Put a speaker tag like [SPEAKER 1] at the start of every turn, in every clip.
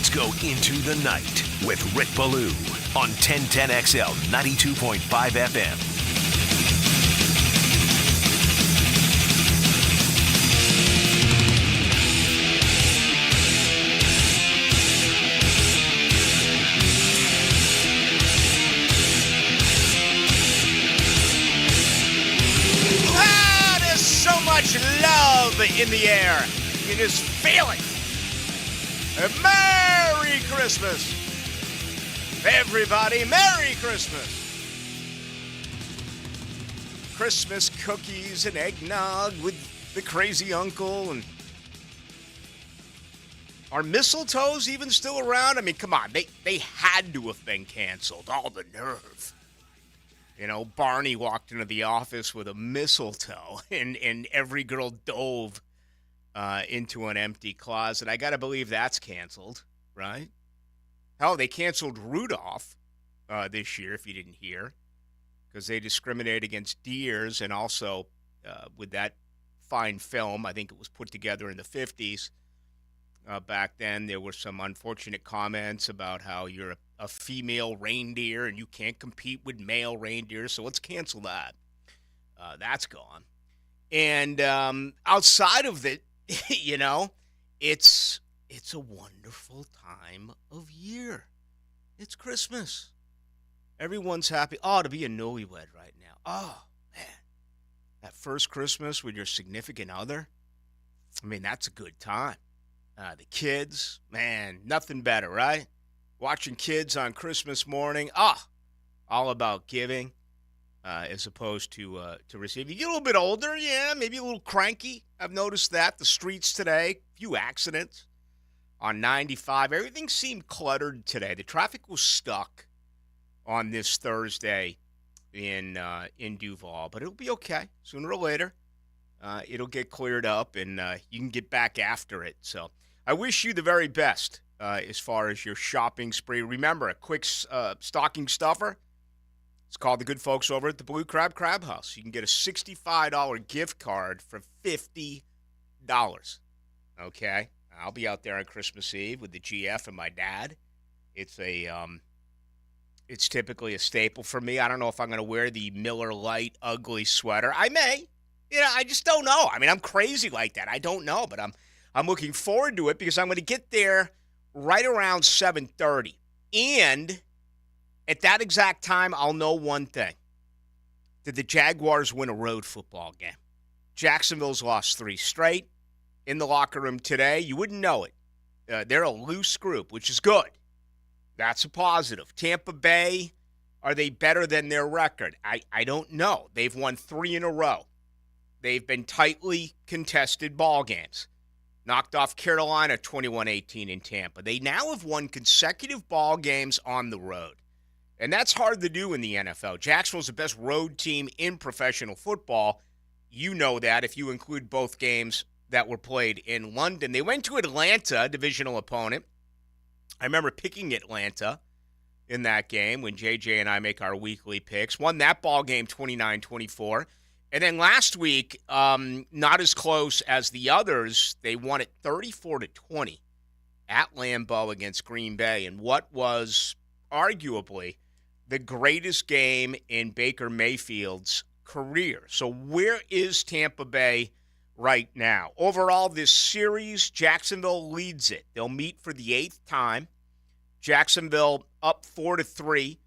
[SPEAKER 1] Let's go into the night with Rick Ballou on 1010XL 92.5 FM.
[SPEAKER 2] There's so much love in the air. You just feel it. Merry Christmas. Everybody, Merry Christmas. Christmas cookies and eggnog with the crazy uncle. And are mistletoes even still around? I mean, come on. They had to have been canceled. All the nerve. You know, Barney walked into the office with a mistletoe, and every girl dove into an empty closet. I got to believe that's canceled, right? Hell, they canceled Rudolph this year, if you didn't hear, because they discriminate against deers, and also with that fine film, I think it was put together in the 50s. Back then, there were some unfortunate comments about how you're a female reindeer and you can't compete with male reindeers, so let's cancel that. That's gone. And outside of it, you know, it's a wonderful time of year. It's Christmas. Everyone's happy. Oh, to be a newlywed right now. Oh, man. That first Christmas with your significant other, I mean, that's a good time. The kids, man, nothing better, right? Watching kids on Christmas morning, all about giving as opposed to receiving. You get a little bit older, yeah, maybe a little cranky. I've noticed that. The streets today, few accidents on 95. Everything seemed cluttered today. The traffic was stuck on this Thursday in Duval, but it'll be okay. Sooner or later, it'll get cleared up, and you can get back after it. So I wish you the very best as far as your shopping spree. Remember, a quick stocking stuffer. It's called the good folks over at the Blue Crab House. You can get a $65 gift card for $50. Okay? I'll be out there on Christmas Eve with the GF and my dad. It's typically a staple for me. I don't know if I'm going to wear the Miller Lite ugly sweater. I may. You know, I just don't know. I mean, I'm crazy like that. I don't know, but I'm looking forward to it because I'm going to get there right around 7:30. And at that exact time, I'll know one thing. Did the Jaguars win a road football game? Jacksonville's lost 3 straight. In the locker room today, you wouldn't know it. They're a loose group, which is good. That's a positive. Tampa Bay, are they better than their record? I don't know. They've won 3 in a row. They've been tightly contested ball games. Knocked off Carolina 21-18 in Tampa. They now have won consecutive ball games on the road. And that's hard to do in the NFL. Jacksonville's the best road team in professional football. You know that if you include both games that were played in London. They went to Atlanta, divisional opponent. I remember picking Atlanta in that game when JJ and I make our weekly picks. Won that ball game 29-24. And then last week, not as close as the others, they won it 34-20 at Lambeau against Green Bay in what was arguably the greatest game in Baker Mayfield's career. So where is Tampa Bay right now? Overall, this series, Jacksonville leads it. They'll meet for the 8th time. Jacksonville up 4-3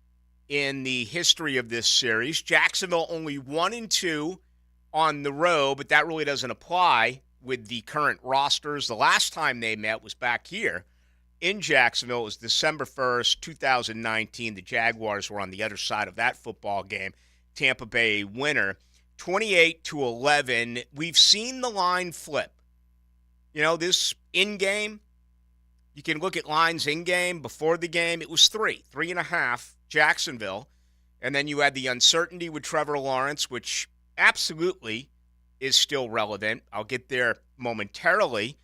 [SPEAKER 2] in the history of this series. Jacksonville only 1-2 on the road, but that really doesn't apply with the current rosters. The last time they met was back here in Jacksonville. It was December 1st, 2019. The Jaguars were on the other side of that football game. Tampa Bay winner, 28-11. We've seen the line flip. You know, this in-game, you can look at lines in-game. Before the game, it was 3.5, Jacksonville. And then you had the uncertainty with Trevor Lawrence, which absolutely is still relevant. I'll get there momentarily.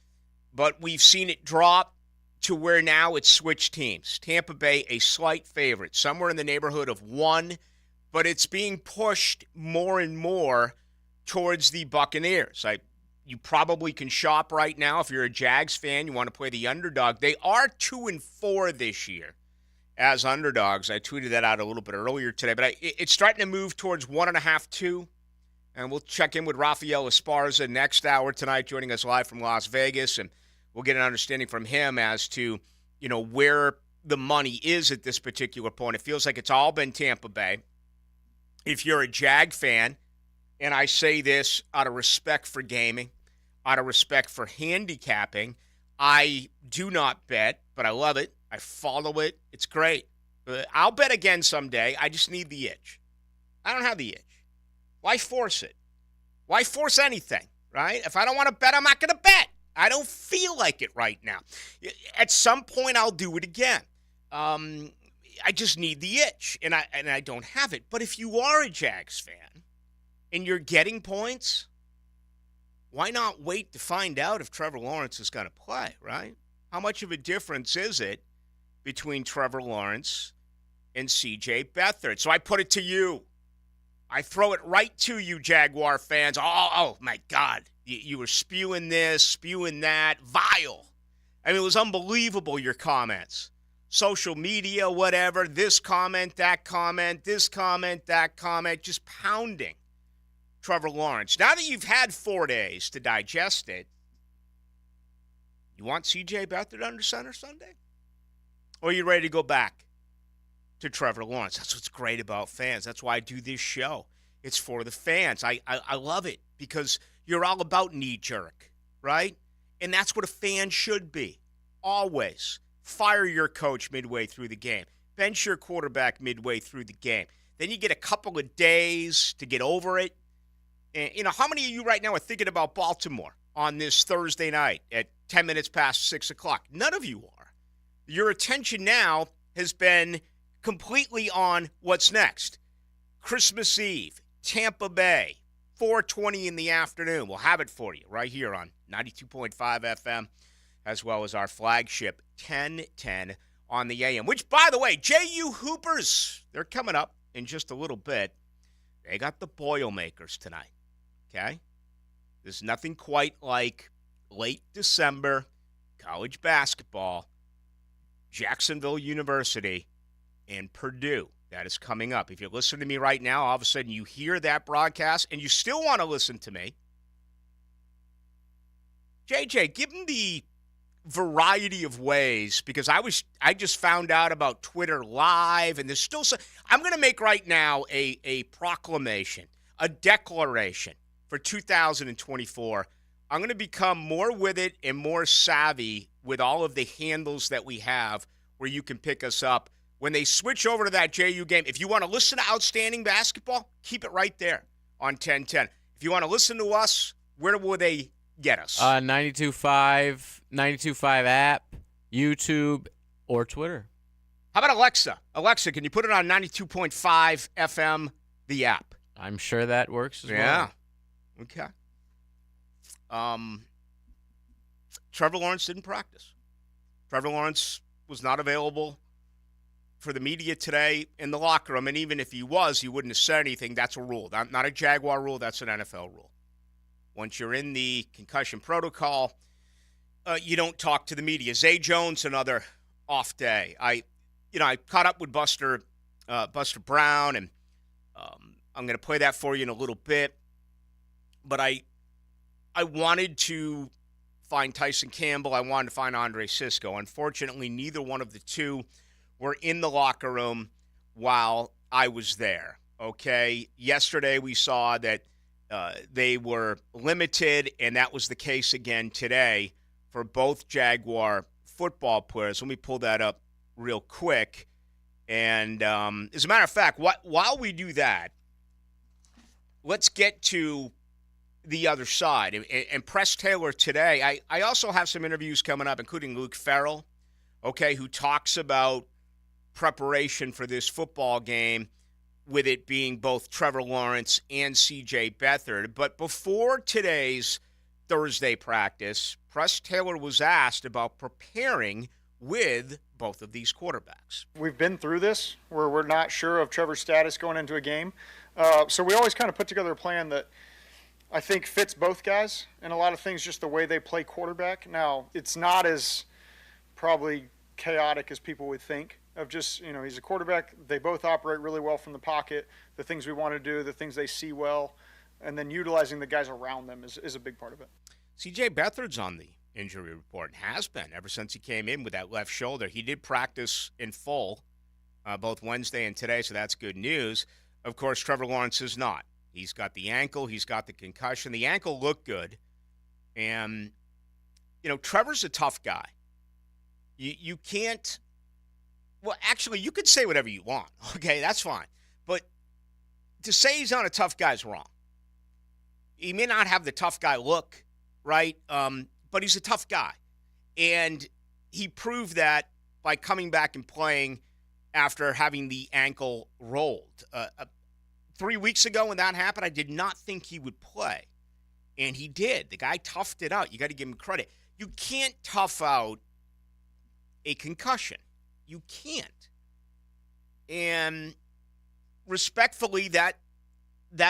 [SPEAKER 2] But we've seen it drop to where now it's switched teams. Tampa Bay, a slight favorite, somewhere in the neighborhood of 1, but it's being pushed more and more towards the Buccaneers. you probably can shop right now if you're a Jags fan. You want to play the underdog. They are 2-4 this year as underdogs. I tweeted that out a little bit earlier today, but it's starting to move towards 1.5, 2. And we'll check in with Rafael Esparza next hour tonight, joining us live from Las Vegas, and we'll get an understanding from him as to, where the money is at this particular point. It feels like it's all been Tampa Bay. If you're a Jag fan, and I say this out of respect for gaming, out of respect for handicapping, I do not bet, but I love it. I follow it. It's great. I'll bet again someday. I just need the itch. I don't have the itch. Why force it? Why force anything, right? If I don't want to bet, I'm not going to bet. I don't feel like it right now. At some point, I'll do it again. I just need the itch, and I don't have it. But if you are a Jags fan and you're getting points, why not wait to find out if Trevor Lawrence is going to play, right? How much of a difference is it between Trevor Lawrence and C.J. Beathard? So I put it to you. I throw it right to you, Jaguar fans. Oh my God. You were spewing this, spewing that. Vile. I mean, it was unbelievable, your comments. Social media, whatever. This comment, that comment, this comment, that comment. Just pounding Trevor Lawrence. Now that you've had 4 days to digest it, you want C.J. Beathard under center Sunday? Or are you ready to go back to Trevor Lawrence? That's what's great about fans. That's why I do this show. It's for the fans. I love it because you're all about knee-jerk, right? And that's what a fan should be, always. Fire your coach midway through the game. Bench your quarterback midway through the game. Then you get a couple of days to get over it. And, how many of you right now are thinking about Baltimore on this Thursday night at 10 minutes past 6 o'clock? None of you are. Your attention now has been completely on what's next. Christmas Eve, Tampa Bay, 4:20 in the afternoon. We'll have it for you right here on 92.5 FM, as well as our flagship 1010 on the AM, which, by the way, JU Hoopers, they're coming up in just a little bit. They got the Boilermakers tonight, okay? There's nothing quite like late December college basketball, Jacksonville University, and Purdue. That is coming up. If you're listening to me right now, all of a sudden you hear that broadcast and you still want to listen to me, JJ, give them the variety of ways, because I just found out about Twitter Live, and there's still some. I'm going to make right now a proclamation, a declaration for 2024. I'm going to become more with it and more savvy with all of the handles that we have where you can pick us up. When they switch over to that JU game, if you want to listen to Outstanding Basketball, keep it right there on 1010. If you want to listen to us, where will they get us?
[SPEAKER 3] 92.5 app, YouTube, or Twitter.
[SPEAKER 2] How about Alexa? Alexa, can you put it on 92.5 FM, the app?
[SPEAKER 3] I'm sure that works as well.
[SPEAKER 2] Yeah. Okay. Trevor Lawrence didn't practice. Trevor Lawrence was not available for the media today in the locker room, and even if he was, he wouldn't have said anything. That's a rule. Not a Jaguar rule. That's an NFL rule. Once you're in the concussion protocol, you don't talk to the media. Zay Jones, another off day. I caught up with Buster Brown, and I'm going to play that for you in a little bit. But I wanted to find Tyson Campbell. I wanted to find Andre Sisco. Unfortunately, neither one of the two were in the locker room while I was there. Okay, yesterday we saw that they were limited, and that was the case again today for both Jaguar football players. Let me pull that up real quick. And as a matter of fact, while we do that, let's get to the other side. And Press Taylor today, I also have some interviews coming up, including Luke Farrell, okay, who talks about preparation for this football game, with it being both Trevor Lawrence and C.J. Beathard. But before today's Thursday practice, Press Taylor was asked about preparing with both of these quarterbacks.
[SPEAKER 4] We've been through this where we're not sure of Trevor's status going into a game. So we always kind of put together a plan that I think fits both guys and a lot of things, just the way they play quarterback. Now, it's not as probably chaotic as people would think of just, he's a quarterback. They both operate really well from the pocket, the things we want to do, the things they see well, and then utilizing the guys around them is a big part of it.
[SPEAKER 2] C.J. Beathard's on the injury report and has been ever since he came in with that left shoulder. He did practice in full both Wednesday and today, so that's good news. Of course, Trevor Lawrence is not. He's got the ankle. He's got the concussion. The ankle looked good. And, Trevor's a tough guy. You can't – well, actually, you could say whatever you want. Okay, that's fine. But to say he's not a tough guy is wrong. He may not have the tough guy look, right? But he's a tough guy. And he proved that by coming back and playing after having the ankle rolled. 3 weeks ago when that happened, I did not think he would play. And he did. The guy toughed it out. You got to give him credit. You can't tough out a concussion. You can't. And respectfully, that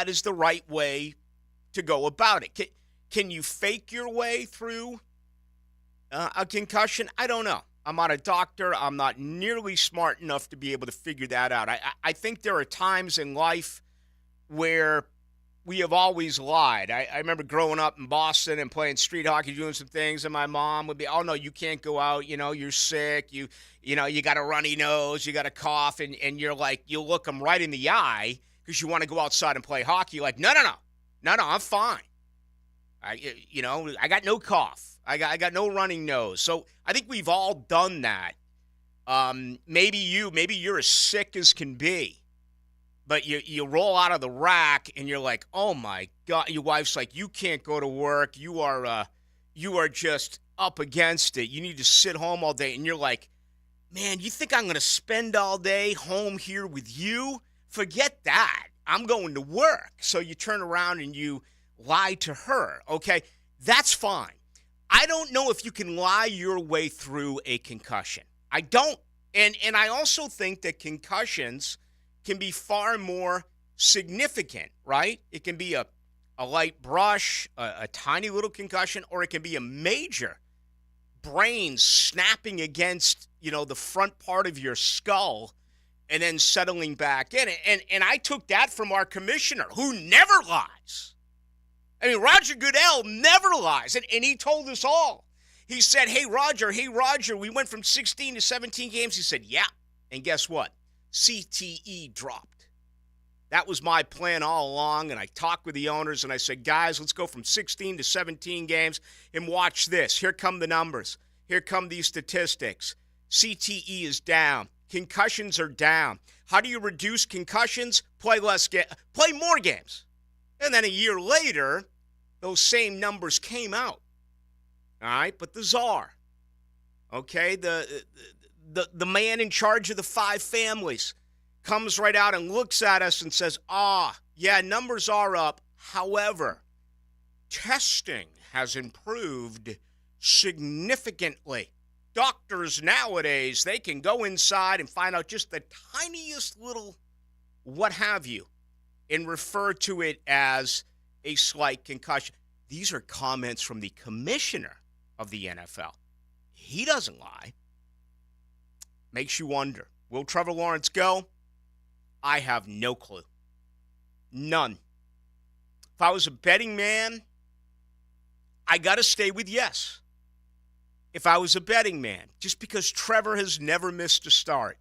[SPEAKER 2] is the right way to go about it. Can you fake your way through a concussion? I don't know. I'm not a doctor. I'm not nearly smart enough to be able to figure that out. I think there are times in life where we have always lied. I remember growing up in Boston and playing street hockey, doing some things, and my mom would be, oh, no, you can't go out. You're sick. You got a runny nose. You got a cough. And you're like, you look them right in the eye because you want to go outside and play hockey. Like, no, I'm fine. I got no cough. I got no running nose. So I think we've all done that. Maybe you're as sick as can be. But you roll out of the rack and you're like, oh my God. Your wife's like, you can't go to work. You are just up against it. You need to sit home all day. And you're like, man, you think I'm going to spend all day home here with you? Forget that. I'm going to work. So you turn around and you lie to her. Okay, that's fine. I don't know if you can lie your way through a concussion. I don't. And I also think that concussions can be far more significant, right? It can be a light brush, a tiny little concussion, or it can be a major brain snapping against, the front part of your skull and then settling back in. And I took that from our commissioner, who never lies. I mean, Roger Goodell never lies, and he told us all. He said, hey, Roger, we went from 16 to 17 games. He said, yeah, and guess what? CTE dropped. That was my plan all along, and I talked with the owners, and I said, guys, let's go from 16 to 17 games, and watch this. Here come the numbers. Here come these statistics. CTE is down. Concussions are down. How do you reduce concussions? Play more games. And then a year later, those same numbers came out. All right, but the czar, okay, the man in charge of the 5 families comes right out and looks at us and says, yeah, numbers are up. However, testing has improved significantly. Doctors nowadays, they can go inside and find out just the tiniest little what have you and refer to it as a slight concussion. These are comments from the commissioner of the NFL. He doesn't lie. Makes you wonder, will Trevor Lawrence go? I have no clue. None. If I was a betting man, I got to stay with yes. If I was a betting man, just because Trevor has never missed a start.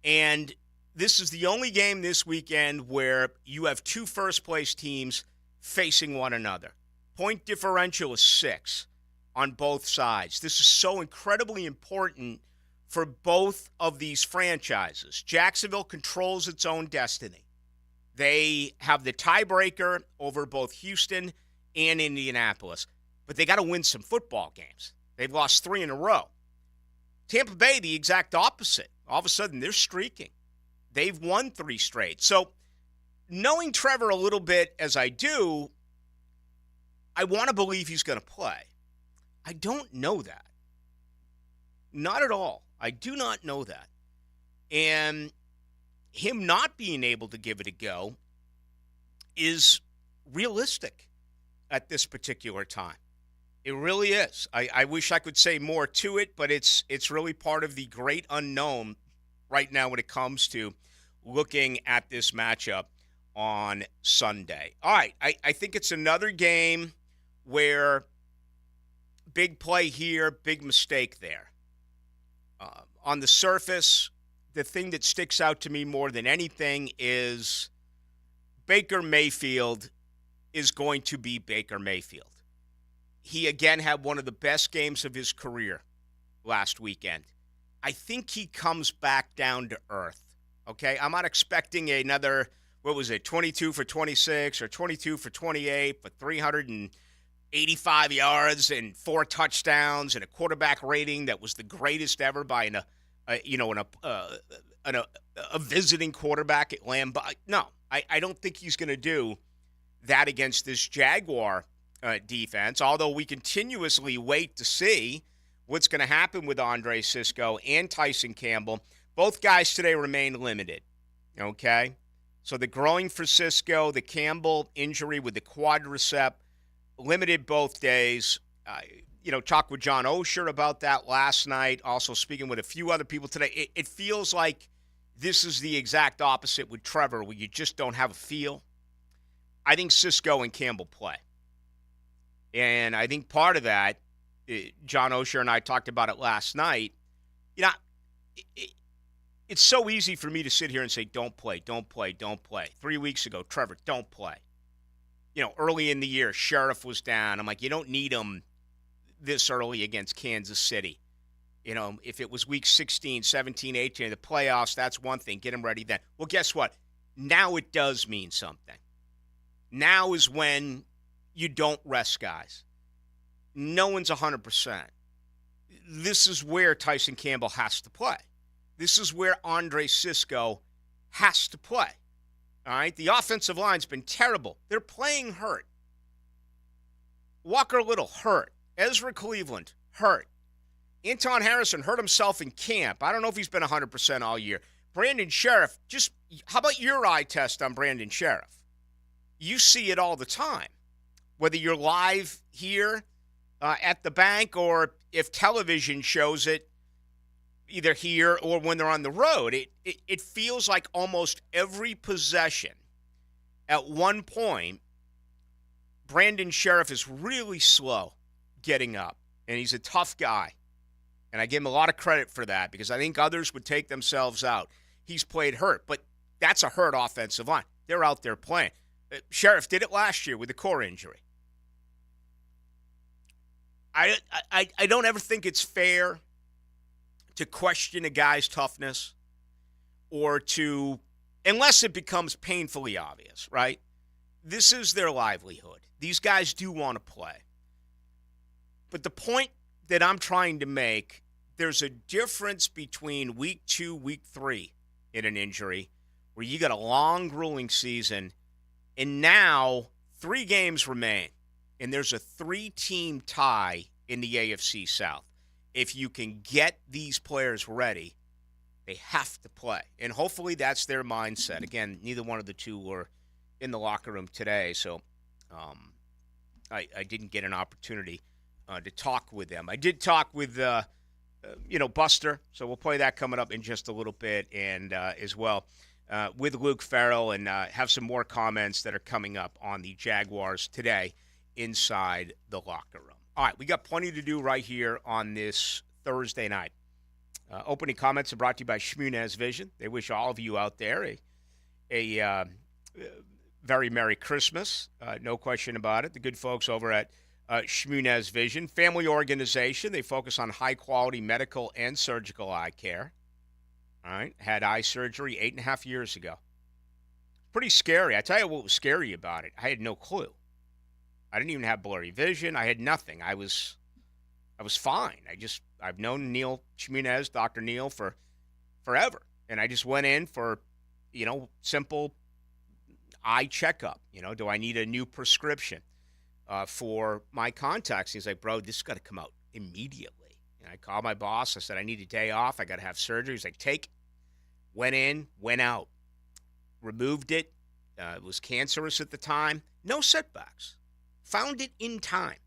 [SPEAKER 2] And this is the only game this weekend where you have 2 first-place teams facing one another. Point differential is 6 on both sides. This is so incredibly important for both of these franchises. Jacksonville controls its own destiny. They have the tiebreaker over both Houston and Indianapolis, but they got to win some football games. They've lost 3 in a row. Tampa Bay, the exact opposite. All of a sudden, they're streaking. They've won 3 straight. So, knowing Trevor a little bit as I do, I want to believe he's going to play. I don't know that. Not at all. I do not know that. And him not being able to give it a go is realistic. at this particular time. It really is. I wish I could say more to it, but it's really part of the great unknown right now when it comes to looking at this matchup on Sunday. All right, I think it's another game where big play here, big mistake there. On the surface, the thing that sticks out to me more than anything is Baker Mayfield is going to be Baker Mayfield. He again had one of the best games of his career last weekend. I think he comes back down to earth, okay? I'm not expecting another, 22 for 26 or 22 for 28 for 385 yards and 4 touchdowns and a quarterback rating that was the greatest ever by a visiting quarterback at Lambeau. No, I don't think he's going to do that against this Jaguar defense, although we continuously wait to see what's going to happen with Andre Sisco and Tyson Campbell. Both guys today remain limited, okay? So the growing for Sisco, the Campbell injury with the quadricep, limited both days. Talked with John Osher about that last night, also speaking with a few other people today. It feels like this is the exact opposite with Trevor, where you just don't have a feel. I think Sisco and Campbell play. And I think part of that, John Osher and I talked about it last night. It's so easy for me to sit here and say, don't play, don't play, don't play. 3 weeks ago, Trevor, don't play. Early in the year, Sheriff was down. I'm like, you don't need him this early against Kansas City. If it was week 16, 17, 18, the playoffs, that's one thing. Get him ready then. Well, guess what? Now it does mean something. Now is when you don't rest guys. No one's 100%. This is where Tyson Campbell has to play. This is where Andre Sisco has to play. All right? The offensive line's been terrible. They're playing hurt. Walker Little, hurt. Ezra Cleveland, hurt. Anton Harrison hurt himself in camp. I don't know if he's been 100% all year. Brandon Sheriff, how about your eye test on Brandon Sheriff? You see it all the time. Whether you're live here at the bank or if television shows it either here or when they're on the road, it feels like almost every possession at one point, Brandon Sheriff is really slow getting up, and he's a tough guy. And I give him a lot of credit for that because I think others would take themselves out. He's played hurt, but that's a hurt offensive line. They're out there playing. Sheriff did it last year with a core injury. I don't ever think it's fair to question a guy's toughness or to, unless it becomes painfully obvious, right? This is their livelihood. These guys do want to play. But the point that I'm trying to make, there's a difference between week 2, week 3 in an injury where you got a long, grueling season, and now 3 games remain, and there's a 3-team tie in the AFC South. If you can get these players ready, they have to play. And hopefully that's their mindset. Again, neither one of the two were in the locker room today, so I didn't get an opportunity to talk with them. I did talk with, Buster, so we'll play that coming up in just a little bit, and as well with Luke Farrell, and have some more comments that are coming up on the Jaguars today inside the locker room. All right, we got plenty to do right here on this Thursday night. Opening comments are brought to you by Shmunez Vision. They wish all of you out there a very Merry Christmas. No question about it. The good folks over at Shmunez Vision, family organization. They focus on high-quality medical and surgical eye care. All right, had eye surgery 8.5 years ago. Pretty scary. I tell you what was scary about it. I had no clue. I didn't even have blurry vision. I had nothing. I was fine. I've known Neil Shmunez, Dr. Neil, for forever. And I just went in for, simple eye checkup. Do I need a new prescription for my contacts? He's like, bro, this has got to come out immediately. And I called my boss. I said, I need a day off. I got to have surgery. He's like, take it. Went in, went out. Removed it. It was cancerous at the time. No setbacks. found it in time.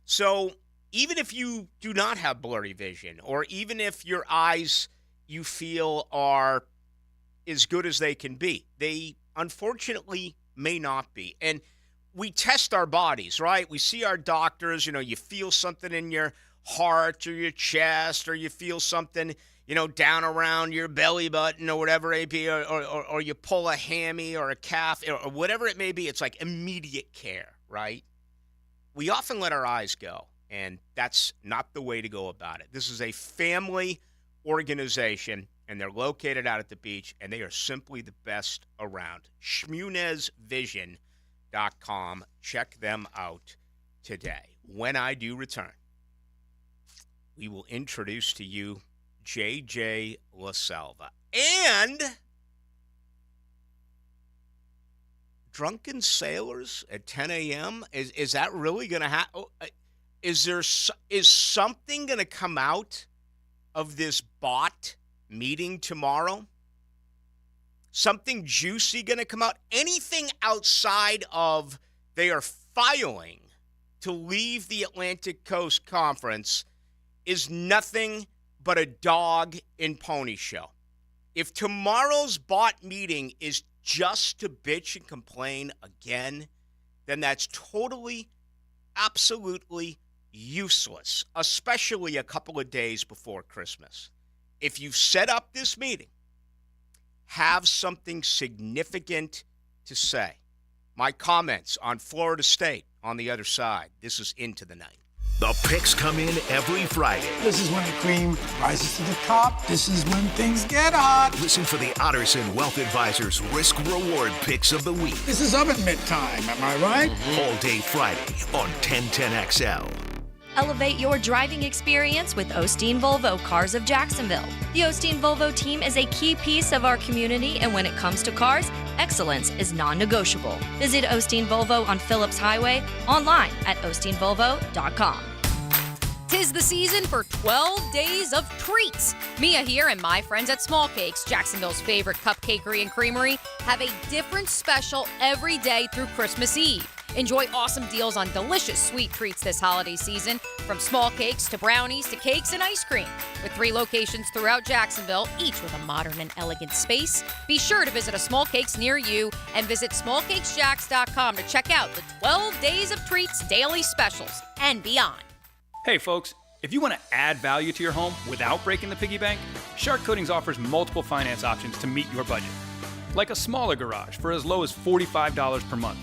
[SPEAKER 2] So even if you do not have blurry vision, or even if your eyes you feel are as good as they can be, they unfortunately may not be. And we test our bodies, right? We see our doctors, you feel something in your heart or your chest, or you feel something, down around your belly button or whatever it may be, or you pull a hammy or a calf or whatever it may be. It's like immediate care, right? We often let our eyes go, and that's not the way to go about it. This is a family organization, and they're located out at the beach, and they are simply the best around. SchmunezVision.com. Check them out today. When I do return, we will introduce to you JJ LaSalva. And drunken sailors at 10 a.m.? Is that really going to happen? Is something going to come out of this bot meeting tomorrow? Something juicy going to come out? Anything outside of they are filing to leave the Atlantic Coast Conference is nothing but a dog and pony show. If tomorrow's bot meeting is just to bitch and complain again, then that's totally, absolutely useless, especially a couple of days before Christmas. If you've set up this meeting, have something significant to say. My comments on Florida State on the other side. This is Into the Night.
[SPEAKER 1] The picks come in every Friday.
[SPEAKER 5] This is when the cream rises to the top. This is when things get hot.
[SPEAKER 1] Listen for the Otterson Wealth Advisors risk-reward picks of the week.
[SPEAKER 5] This is oven mitt time, am I right?
[SPEAKER 1] All day Friday on 1010XL.
[SPEAKER 6] Elevate your driving experience with Osteen Volvo Cars of Jacksonville. The Osteen Volvo team is a key piece of our community, and when it comes to cars, excellence is non-negotiable. Visit Osteen Volvo on Phillips Highway, online at osteenvolvo.com.
[SPEAKER 7] 'Tis the season for 12 days of treats. Mia here and my friends at Small Cakes, Jacksonville's favorite cupcakery and creamery, have a different special every day through Christmas Eve. Enjoy awesome deals on delicious sweet treats this holiday season, from small cakes to brownies to cakes and ice cream. With 3 locations throughout Jacksonville, each with a modern and elegant space, be sure to visit a Small Cakes near you and visit smallcakesjacks.com to check out the 12 Days of Treats daily specials and beyond.
[SPEAKER 8] Hey folks, if you want to add value to your home without breaking the piggy bank, Shark Coatings offers multiple finance options to meet your budget. Like a smaller garage for as low as $45 per month,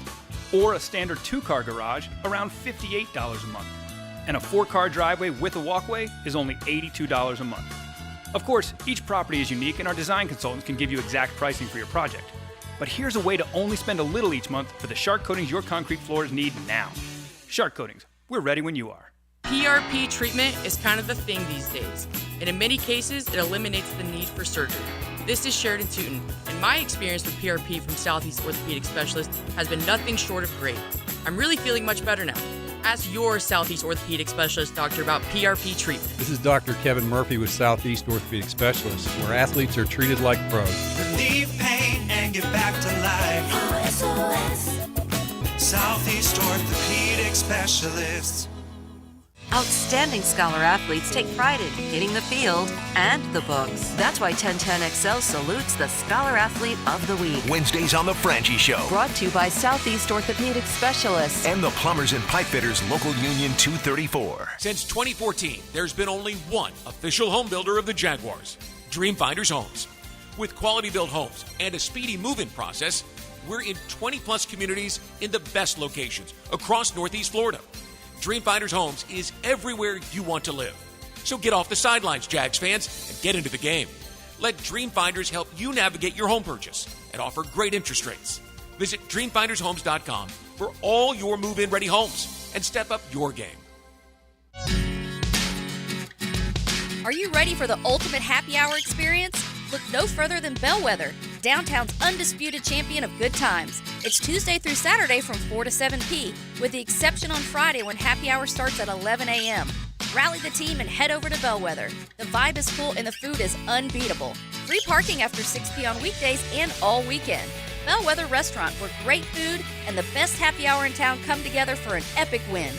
[SPEAKER 8] or a standard 2-car garage around $58 a month. And a 4-car driveway with a walkway is only $82 a month. Of course, each property is unique and our design consultants can give you exact pricing for your project. But here's a way to only spend a little each month for the Shark Coatings your concrete floors need now. Shark Coatings, we're ready when you are.
[SPEAKER 9] PRP treatment is kind of the thing these days, and in many cases, it eliminates the need for surgery. This is Sheridan Tootin, and my experience with PRP from Southeast Orthopedic Specialist has been nothing short of great. I'm really feeling much better now. Ask your Southeast Orthopedic Specialist doctor about PRP treatment.
[SPEAKER 10] This is Dr. Kevin Murphy with Southeast Orthopedic Specialists, where athletes are treated like pros.
[SPEAKER 11] Relieve pain and get back to life. SOS. Southeast Orthopedic Specialists.
[SPEAKER 12] Outstanding scholar athletes take pride in hitting the field and the books. That's why 1010XL salutes the Scholar Athlete of the Week.
[SPEAKER 1] Wednesdays on The Franchi Show.
[SPEAKER 12] Brought to you by Southeast Orthopedic Specialists.
[SPEAKER 1] And the Plumbers and Pipefitters Local Union 234.
[SPEAKER 13] Since 2014, there's been only one official home builder of the Jaguars, Dreamfinders Homes. With quality-built homes and a speedy move-in process, we're in 20-plus communities in the best locations across Northeast Florida. Dreamfinders Homes is everywhere you want to live. So get off the sidelines, Jags fans, and get into the game. Let Dreamfinders help you navigate your home purchase and offer great interest rates. Visit dreamfindershomes.com for all your move-in ready homes and step up your game.
[SPEAKER 6] Are you ready for the ultimate happy hour experience? Look no further than Bellwether, downtown's undisputed champion of good times. It's Tuesday through Saturday from 4 to 7 p, with the exception on Friday when happy hour starts at 11 a.m. Rally the team and head over to Bellwether. The vibe is full and the food is unbeatable. Free parking after 6 p on weekdays and all weekend. Bellwether Restaurant, where great food and the best happy hour in town come together for an epic win.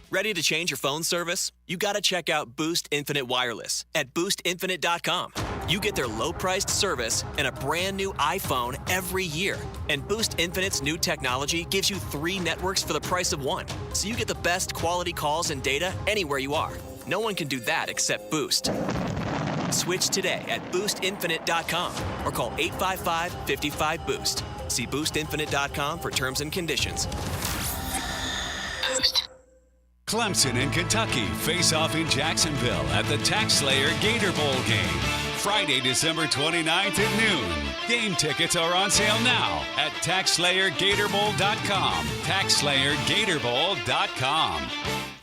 [SPEAKER 14] Ready to change your phone service? You gotta check out Boost Infinite Wireless at boostinfinite.com. You get their low-priced service and a brand new iPhone every year. And Boost Infinite's new technology gives you 3 networks for the price of 1. So you get the best quality calls and data anywhere you are. No one can do that except Boost. Switch today at boostinfinite.com or call 855-55-BOOST. See boostinfinite.com for terms and conditions.
[SPEAKER 15] Clemson and Kentucky face off in Jacksonville at the TaxSlayer Gator Bowl game. Friday, December 29th at noon. Game tickets are on sale now at TaxSlayerGatorBowl.com. TaxSlayerGatorBowl.com.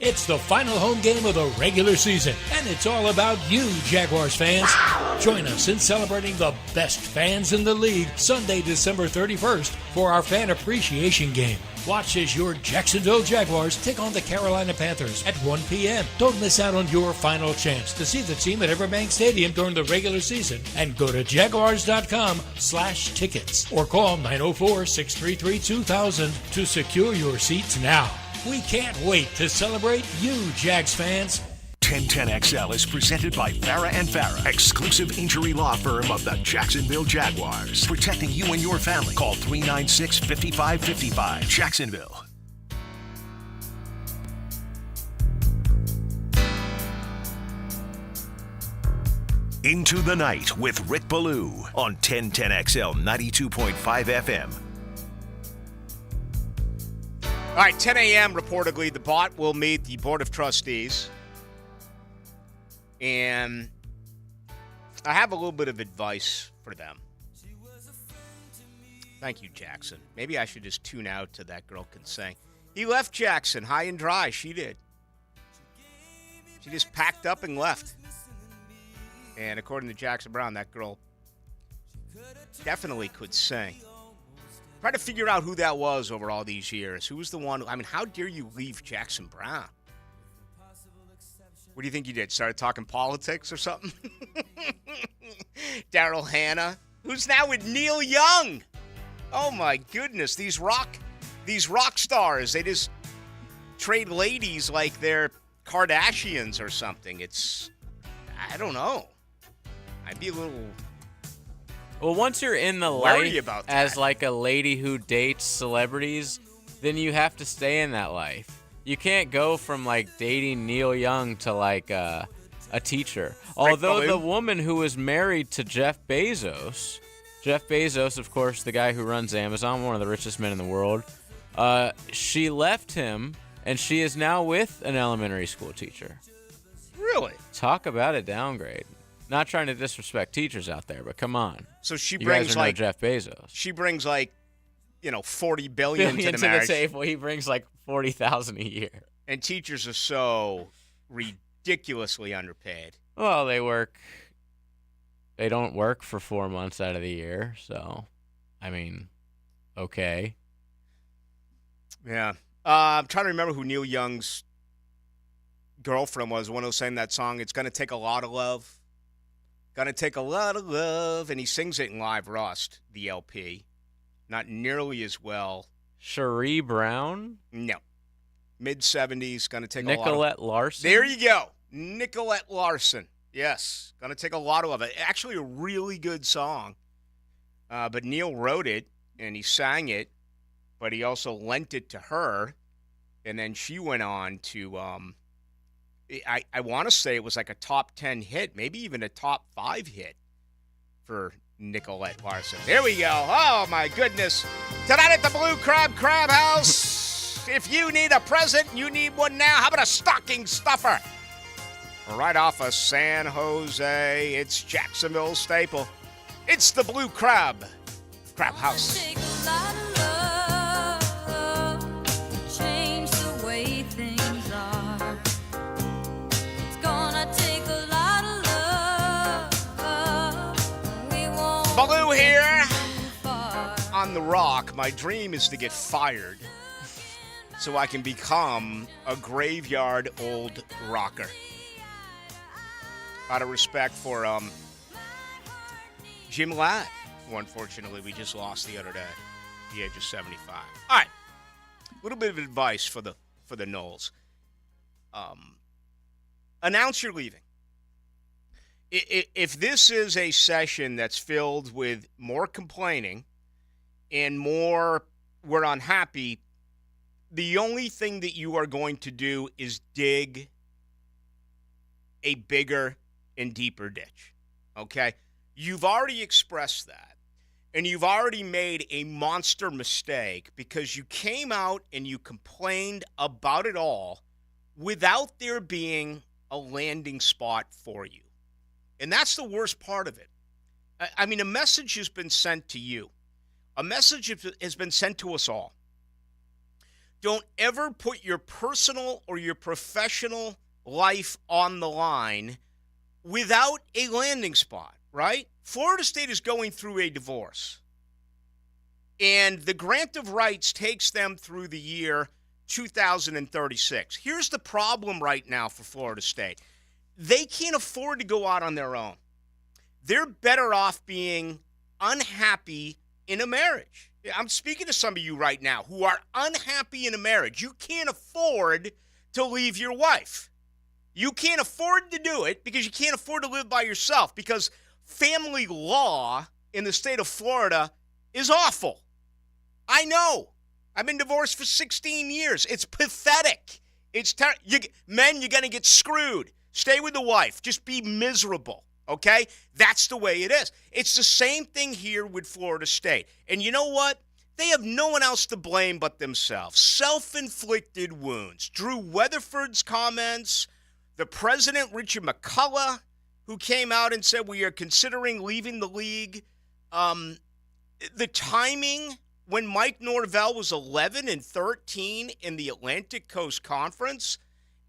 [SPEAKER 16] It's the final home game of the regular season, and it's all about you, Jaguars fans. Join us in celebrating the best fans in the league Sunday, December 31st for our Fan Appreciation Game. Watch as your Jacksonville Jaguars take on the Carolina Panthers at 1 p.m. Don't miss out on your final chance to see the team at Everbank Stadium during the regular season, and go to jaguars.com/tickets or call 904-633-2000 to secure your seats now. We can't wait to celebrate you, Jags fans.
[SPEAKER 1] 1010XL is presented by Farah & Farah, exclusive injury law firm of the Jacksonville Jaguars. Protecting you and your family. Call 396-5555. Jacksonville. Into the Night with Rick Ballou on 1010XL 92.5 FM.
[SPEAKER 2] All right, 10 a.m. reportedly, the bot will meet the Board of Trustees. And I have a little bit of advice for them. Thank you, Jackson. Maybe I should just tune out to That Girl Can Sing. He left Jackson high and dry. She did. She just packed up and left. And according to Jackson Brown, that girl definitely could sing. Try to figure out who that was over all these years. Who was the one? I mean, how dare you leave Jackson Brown? What do you think you did? Started talking politics or something? Daryl Hannah, who's now with Neil Young. Oh my goodness, these rock stars, they just trade ladies like they're Kardashians or something. I don't know. I'd be a little
[SPEAKER 3] Well, once you're in the
[SPEAKER 2] worried
[SPEAKER 3] life
[SPEAKER 2] about that.
[SPEAKER 3] as like a lady who dates celebrities, then you have to stay in that life. You can't go from like dating Neil Young to like a teacher. Although the woman who was married to Jeff Bezos, of course, the guy who runs Amazon, one of the richest men in the world, she left him and she is now with an elementary school teacher.
[SPEAKER 2] Really?
[SPEAKER 3] Talk about a downgrade. Not trying to disrespect teachers out there, but come on.
[SPEAKER 2] So she
[SPEAKER 3] you
[SPEAKER 2] brings
[SPEAKER 3] guys are no Jeff Bezos.
[SPEAKER 2] She brings like, $40 billion to the marriage.
[SPEAKER 3] table. He brings like $40,000 a year.
[SPEAKER 2] And teachers are so ridiculously underpaid.
[SPEAKER 3] Well, they don't work for 4 months out of the year, so I mean, okay.
[SPEAKER 2] Yeah. I'm trying to remember who Neil Young's girlfriend was, the one who sang that song, It's Gonna Take a Lot of Love. Gonna Take a Lot of Love. And he sings it in Live Rust, the LP. Not nearly as well.
[SPEAKER 3] Cherie Brown?
[SPEAKER 2] No. Mid-70s, Gonna Take a Lot of
[SPEAKER 3] Nicolette Larson?
[SPEAKER 2] There you go. Nicolette Larson. Yes. Gonna Take a Lot of Love. Actually a really good song. But Neil wrote it, and he sang it, but he also lent it to her. And then she went on to, I want to say it was like a top 10 hit, maybe even a top 5 hit for Nicolette Larson. Here we go. Oh, my goodness. Tonight at the Blue Crab House, if you need a present, you need one now. How about a stocking stuffer? Right off of San Jose, it's Jacksonville's staple. It's the Blue Crab House. Ballou here on The Rock. My dream is to get fired so I can become a graveyard old rocker. Out of respect for Jim Ladd who unfortunately we just lost the other day at the age of 75. All right. A little bit of advice for the Noles. Announce you're leaving. If this is a session that's filled with more complaining and more we're unhappy, the only thing that you are going to do is dig a bigger and deeper ditch, okay? You've already expressed that, and you've already made a monster mistake because you came out and you complained about it all without there being a landing spot for you. And that's the worst part of it. I mean, a message has been sent to you. A message has been sent to us all. Don't ever put your personal or your professional life on the line without a landing spot, right? Florida State is going through a divorce. And the grant of rights takes them through the year 2036. Here's the problem right now for Florida State. They can't afford to go out on their own. They're better off being unhappy in a marriage. I'm speaking to some of you right now who are unhappy in a marriage. You can't afford to leave your wife. You can't afford to do it because you can't afford to live by yourself because family law in the state of Florida is awful. I know. I've been divorced for 16 years. It's pathetic. It's men, you're going to get screwed. Stay with the wife. Just be miserable, okay? That's the way it is. It's the same thing here with Florida State. And you know what? They have no one else to blame but themselves. Self-inflicted wounds. Drew Weatherford's comments, the president, Richard McCullough, who came out and said we are considering leaving the league. The timing when Mike Norvell was 11-13 in the Atlantic Coast Conference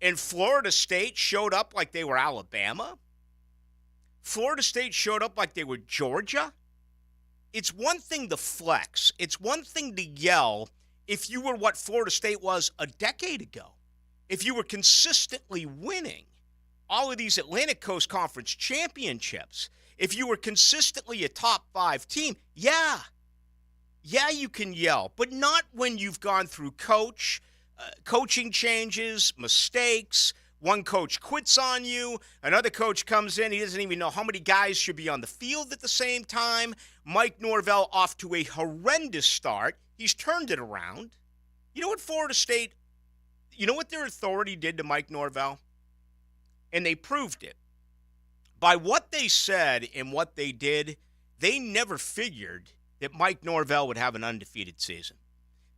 [SPEAKER 2] and Florida State showed up like they were Alabama. Florida State showed up like they were Georgia. It's one thing to flex. It's one thing to yell if you were what Florida State was a decade ago. If you were consistently winning all of these Atlantic Coast Conference championships, if you were consistently a top 5 team, yeah, you can yell, but not when you've gone through coaching changes, mistakes. One coach quits on you. Another coach comes in. He doesn't even know how many guys should be on the field at the same time. Mike Norvell off to a horrendous start. He's turned it around. You know what Florida State, you know what their authority did to Mike Norvell? And they proved it. By what they said and what they did, they never figured that Mike Norvell would have an undefeated season.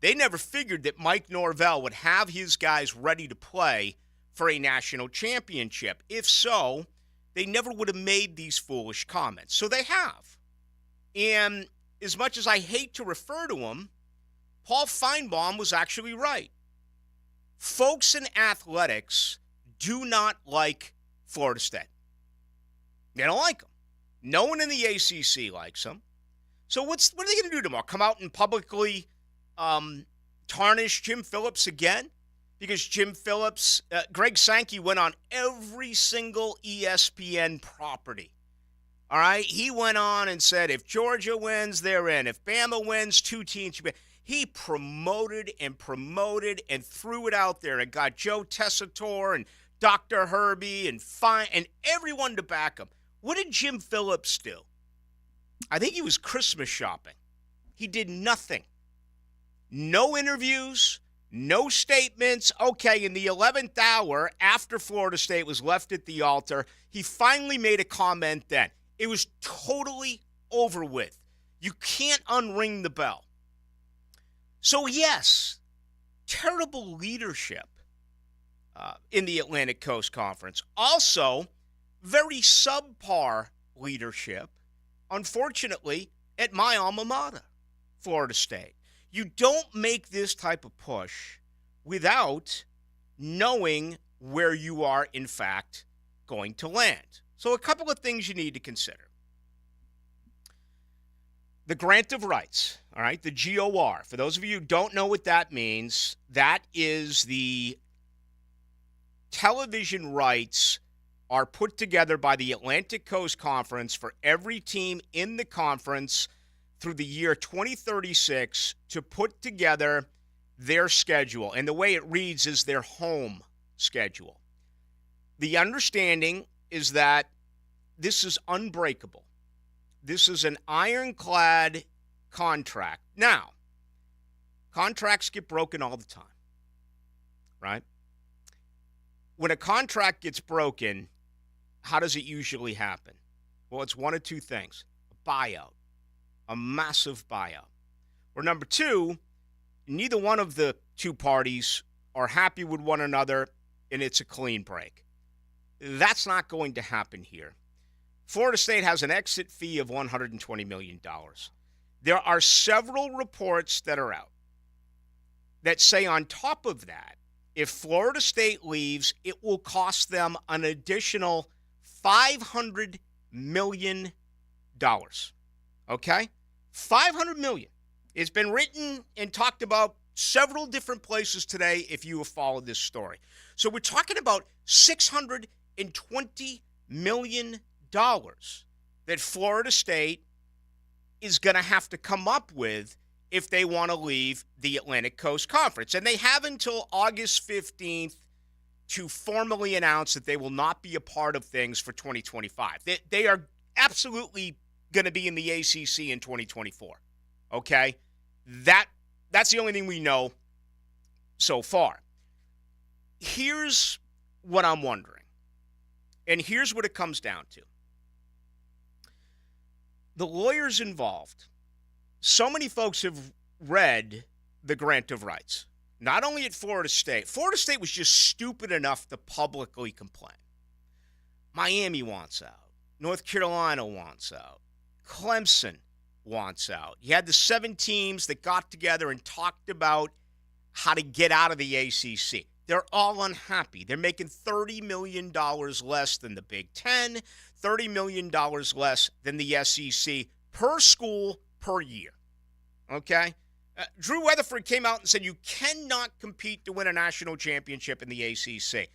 [SPEAKER 2] They never figured that Mike Norvell would have his guys ready to play for a national championship. If so, they never would have made these foolish comments. So they have. And as much as I hate to refer to him, Paul Feinbaum was actually right. Folks in athletics do not like Florida State. They don't like them. No one in the ACC likes them. So what are they going to do tomorrow? Come out and publicly tarnish Jim Phillips again? Because Jim Phillips, Greg Sankey went on every single ESPN property. All right? He went on and said, if Georgia wins, they're in. If Bama wins, 2 teams. He promoted and threw it out there and got Joe Tessitore and Dr. Herbie and everyone to back him. What did Jim Phillips do? I think he was Christmas shopping. He did nothing. No interviews. No statements. Okay, in the 11th hour, after Florida State was left at the altar, he finally made a comment then. It was totally over with. You can't unring the bell. So, yes, terrible leadership in the Atlantic Coast Conference. Also, very subpar leadership, unfortunately, at my alma mater, Florida State. You don't make this type of push without knowing where you are, in fact, going to land. So a couple of things you need to consider. The grant of rights, all right, the GOR. For those of you who don't know what that means, that is the television rights are put together by the Atlantic Coast Conference for every team in the conference through the year 2036 to put together their schedule. And the way it reads is their home schedule. The understanding is that this is unbreakable. This is an ironclad contract. Now, contracts get broken all the time, right? When a contract gets broken, how does it usually happen? Well, it's one of two things: a buyout, a massive buyout. Or number two, neither one of the two parties are happy with one another, and it's a clean break. That's not going to happen here. Florida State has an exit fee of $120 million. There are several reports that are out that say on top of that, if Florida State leaves, it will cost them an additional $500 million. Okay? $500 million. It's been written and talked about several different places today if you have followed this story. So we're talking about $620 million that Florida State is going to have to come up with if they want to leave the Atlantic Coast Conference. And they have until August 15th to formally announce that they will not be a part of things for 2025. They are absolutely going to be in the ACC in 2024. Okay? That's the only thing we know so far. Here's what I'm wondering, and here's what it comes down to. The lawyers involved, so many folks have read the grant of rights, not only at Florida State. Florida State was just stupid enough to publicly complain. Miami wants out. North Carolina wants out. Clemson wants out. You had the 7 teams that got together and talked about how to get out of the ACC. They're all unhappy. They're making $30 million less than the Big Ten, $30 million less than the SEC per school per year. Okay? Drew Weatherford came out and said you cannot compete to win a national championship in the ACC.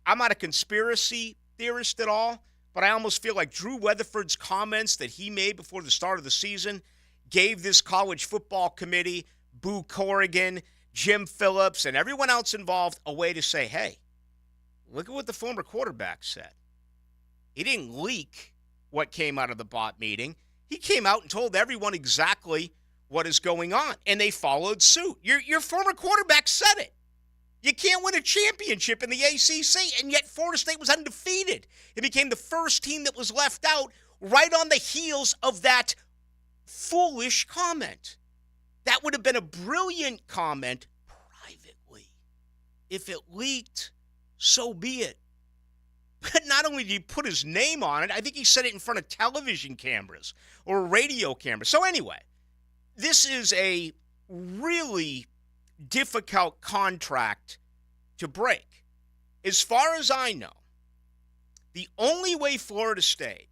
[SPEAKER 2] I'm not a conspiracy theorist at all, but I almost feel like Drew Weatherford's comments that he made before the start of the season gave this college football committee, Boo Corrigan, Jim Phillips, and everyone else involved a way to say, hey, look at what the former quarterback said. He didn't leak what came out of the bot meeting. He came out and told everyone exactly what is going on, and they followed suit. Your former quarterback said it. You can't win a championship in the ACC, and yet Florida State was undefeated. It became the first team that was left out right on the heels of that foolish comment. That would have been a brilliant comment privately. If it leaked, so be it. But not only did he put his name on it, I think he said it in front of television cameras or radio cameras. So anyway, this is a really difficult contract to break. As far as I know, the only way Florida State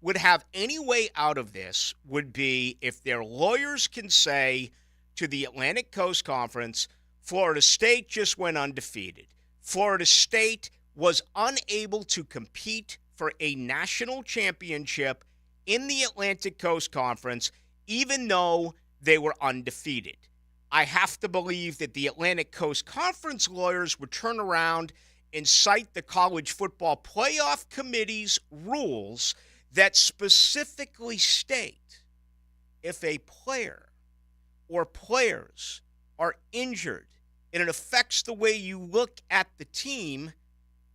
[SPEAKER 2] would have any way out of this would be if their lawyers can say to the Atlantic Coast Conference, Florida State just went undefeated. Florida State was unable to compete for a national championship in the Atlantic Coast Conference, even though they were undefeated. I have to believe that the Atlantic Coast Conference lawyers would turn around and cite the College Football Playoff Committee's rules that specifically state if a player or players are injured and it affects the way you look at the team,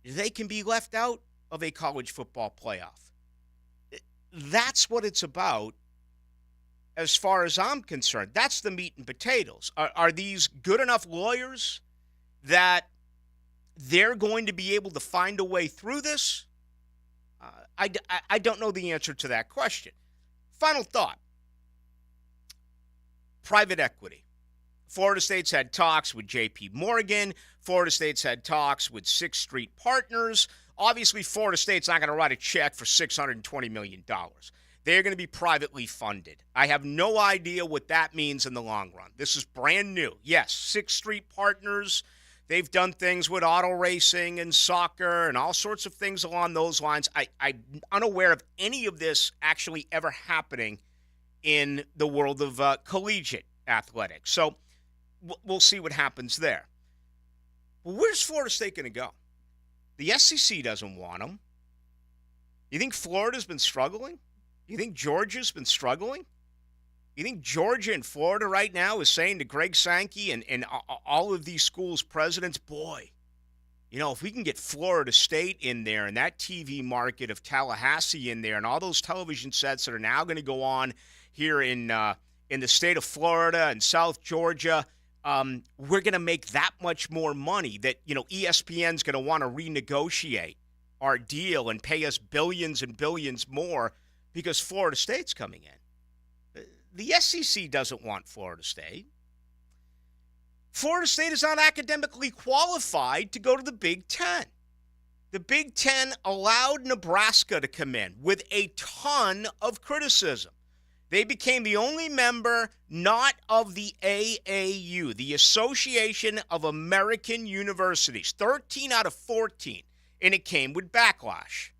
[SPEAKER 2] they can be left out of a college football playoff. That's what it's about as far as I'm concerned. That's the meat and potatoes. Are these good enough lawyers that they're going to be able to find a way through this? I don't know the answer to that question. Final thought. Private equity. Florida State's had talks with J.P. Morgan. Florida State's had talks with Sixth Street Partners. Obviously, Florida State's not going to write a check for $620 million. They're going to be privately funded. I have no idea what that means in the long run. This is brand new. Yes, Sixth Street Partners, they've done things with auto racing and soccer and all sorts of things along those lines. I'm unaware of any of this actually ever happening in the world of collegiate athletics. So we'll see what happens there. Well, where's Florida State going to go? The SEC doesn't want them. You think Florida's been struggling? You think Georgia's been struggling? You think Georgia and Florida right now is saying to Greg Sankey and all of these schools' presidents, boy, if we can get Florida State in there and that TV market of Tallahassee in there and all those television sets that are now going to go on here in the state of Florida and South Georgia, we're going to make that much more money that, ESPN's going to want to renegotiate our deal and pay us billions and billions more because Florida State's coming in. The SEC doesn't want Florida State. Florida State is not academically qualified to go to the Big Ten. The Big Ten allowed Nebraska to come in with a ton of criticism. They became the only member not of the AAU, the Association of American Universities, 13 out of 14, and it came with backlash.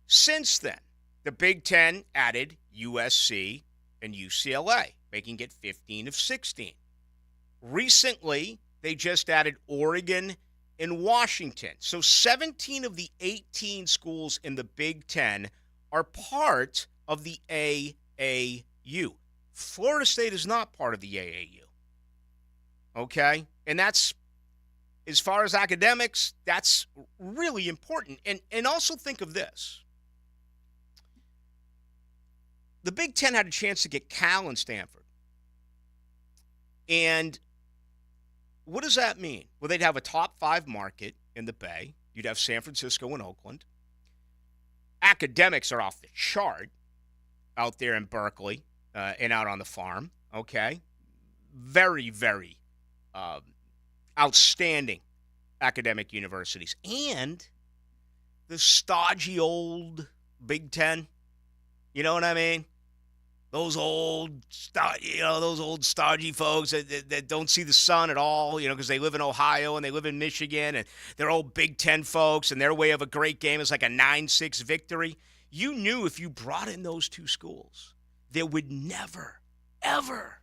[SPEAKER 2] Since then, the Big Ten added USC and UCLA, making it 15 of 16. Recently, they just added Oregon and Washington. So 17 of the 18 schools in the Big Ten are part of the AAU. Florida State is not part of the AAU. Okay? And that's, as far as academics, that's really important. And also think of this. The Big Ten had a chance to get Cal and Stanford. And what does that mean? Well, they'd have a top 5 market in the Bay. You'd have San Francisco and Oakland. Academics are off the chart out there in Berkeley and out on the farm, okay? Very, very outstanding academic universities. And the stodgy old Big Ten, you know what I mean? Those old stodgy folks that don't see the sun at all, because they live in Ohio and they live in Michigan, and they're old Big Ten folks, and their way of a great game is like a 9-6 victory. You knew if you brought in those two schools, there would never, ever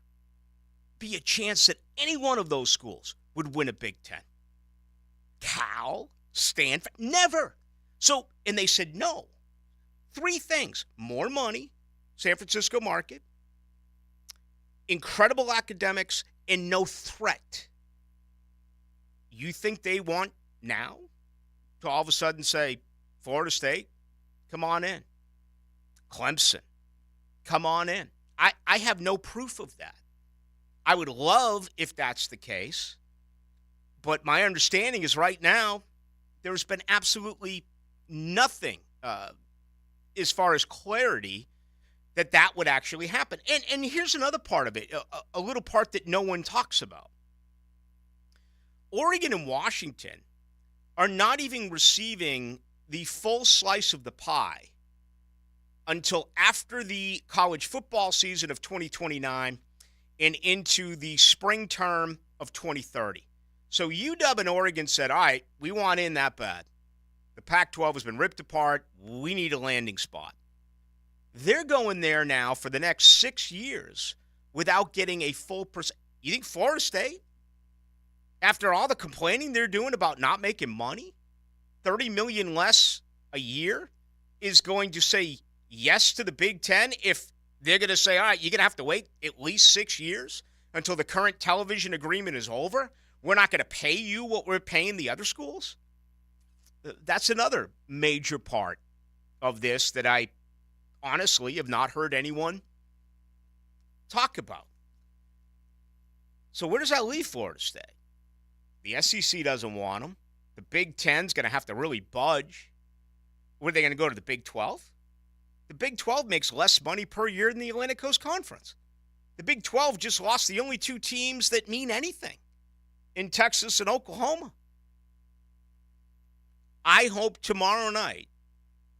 [SPEAKER 2] be a chance that any one of those schools would win a Big Ten. Cal, Stanford, never. So, and they said no. 3 things: more money, San Francisco market, incredible academics, and no threat. You think they want now to all of a sudden say, Florida State, come on in. Clemson, come on in. I have no proof of that. I would love if that's the case, but my understanding is right now there's been absolutely nothing as far as clarity that would actually happen. And here's another part of it, a little part that no one talks about. Oregon and Washington are not even receiving the full slice of the pie until after the college football season of 2029 and into the spring term of 2030. So UW and Oregon said, all right, we want in that bad. The Pac-12 has been ripped apart. We need a landing spot. They're going there now for the next 6 years without getting a full percent. You think Florida State, after all the complaining they're doing about not making money, $30 million less a year, is going to say yes to the Big Ten if they're going to say, all right, you're going to have to wait at least 6 years until the current television agreement is over? We're not going to pay you what we're paying the other schools? That's another major part of this that I honestly have not heard anyone talk about. So where does that leave Florida State? The SEC doesn't want them. The Big Ten's going to have to really budge. Where are they going to go to the Big 12? The Big 12 makes less money per year than the Atlantic Coast Conference. The Big 12 just lost the only 2 teams that mean anything in Texas and Oklahoma. I hope tomorrow night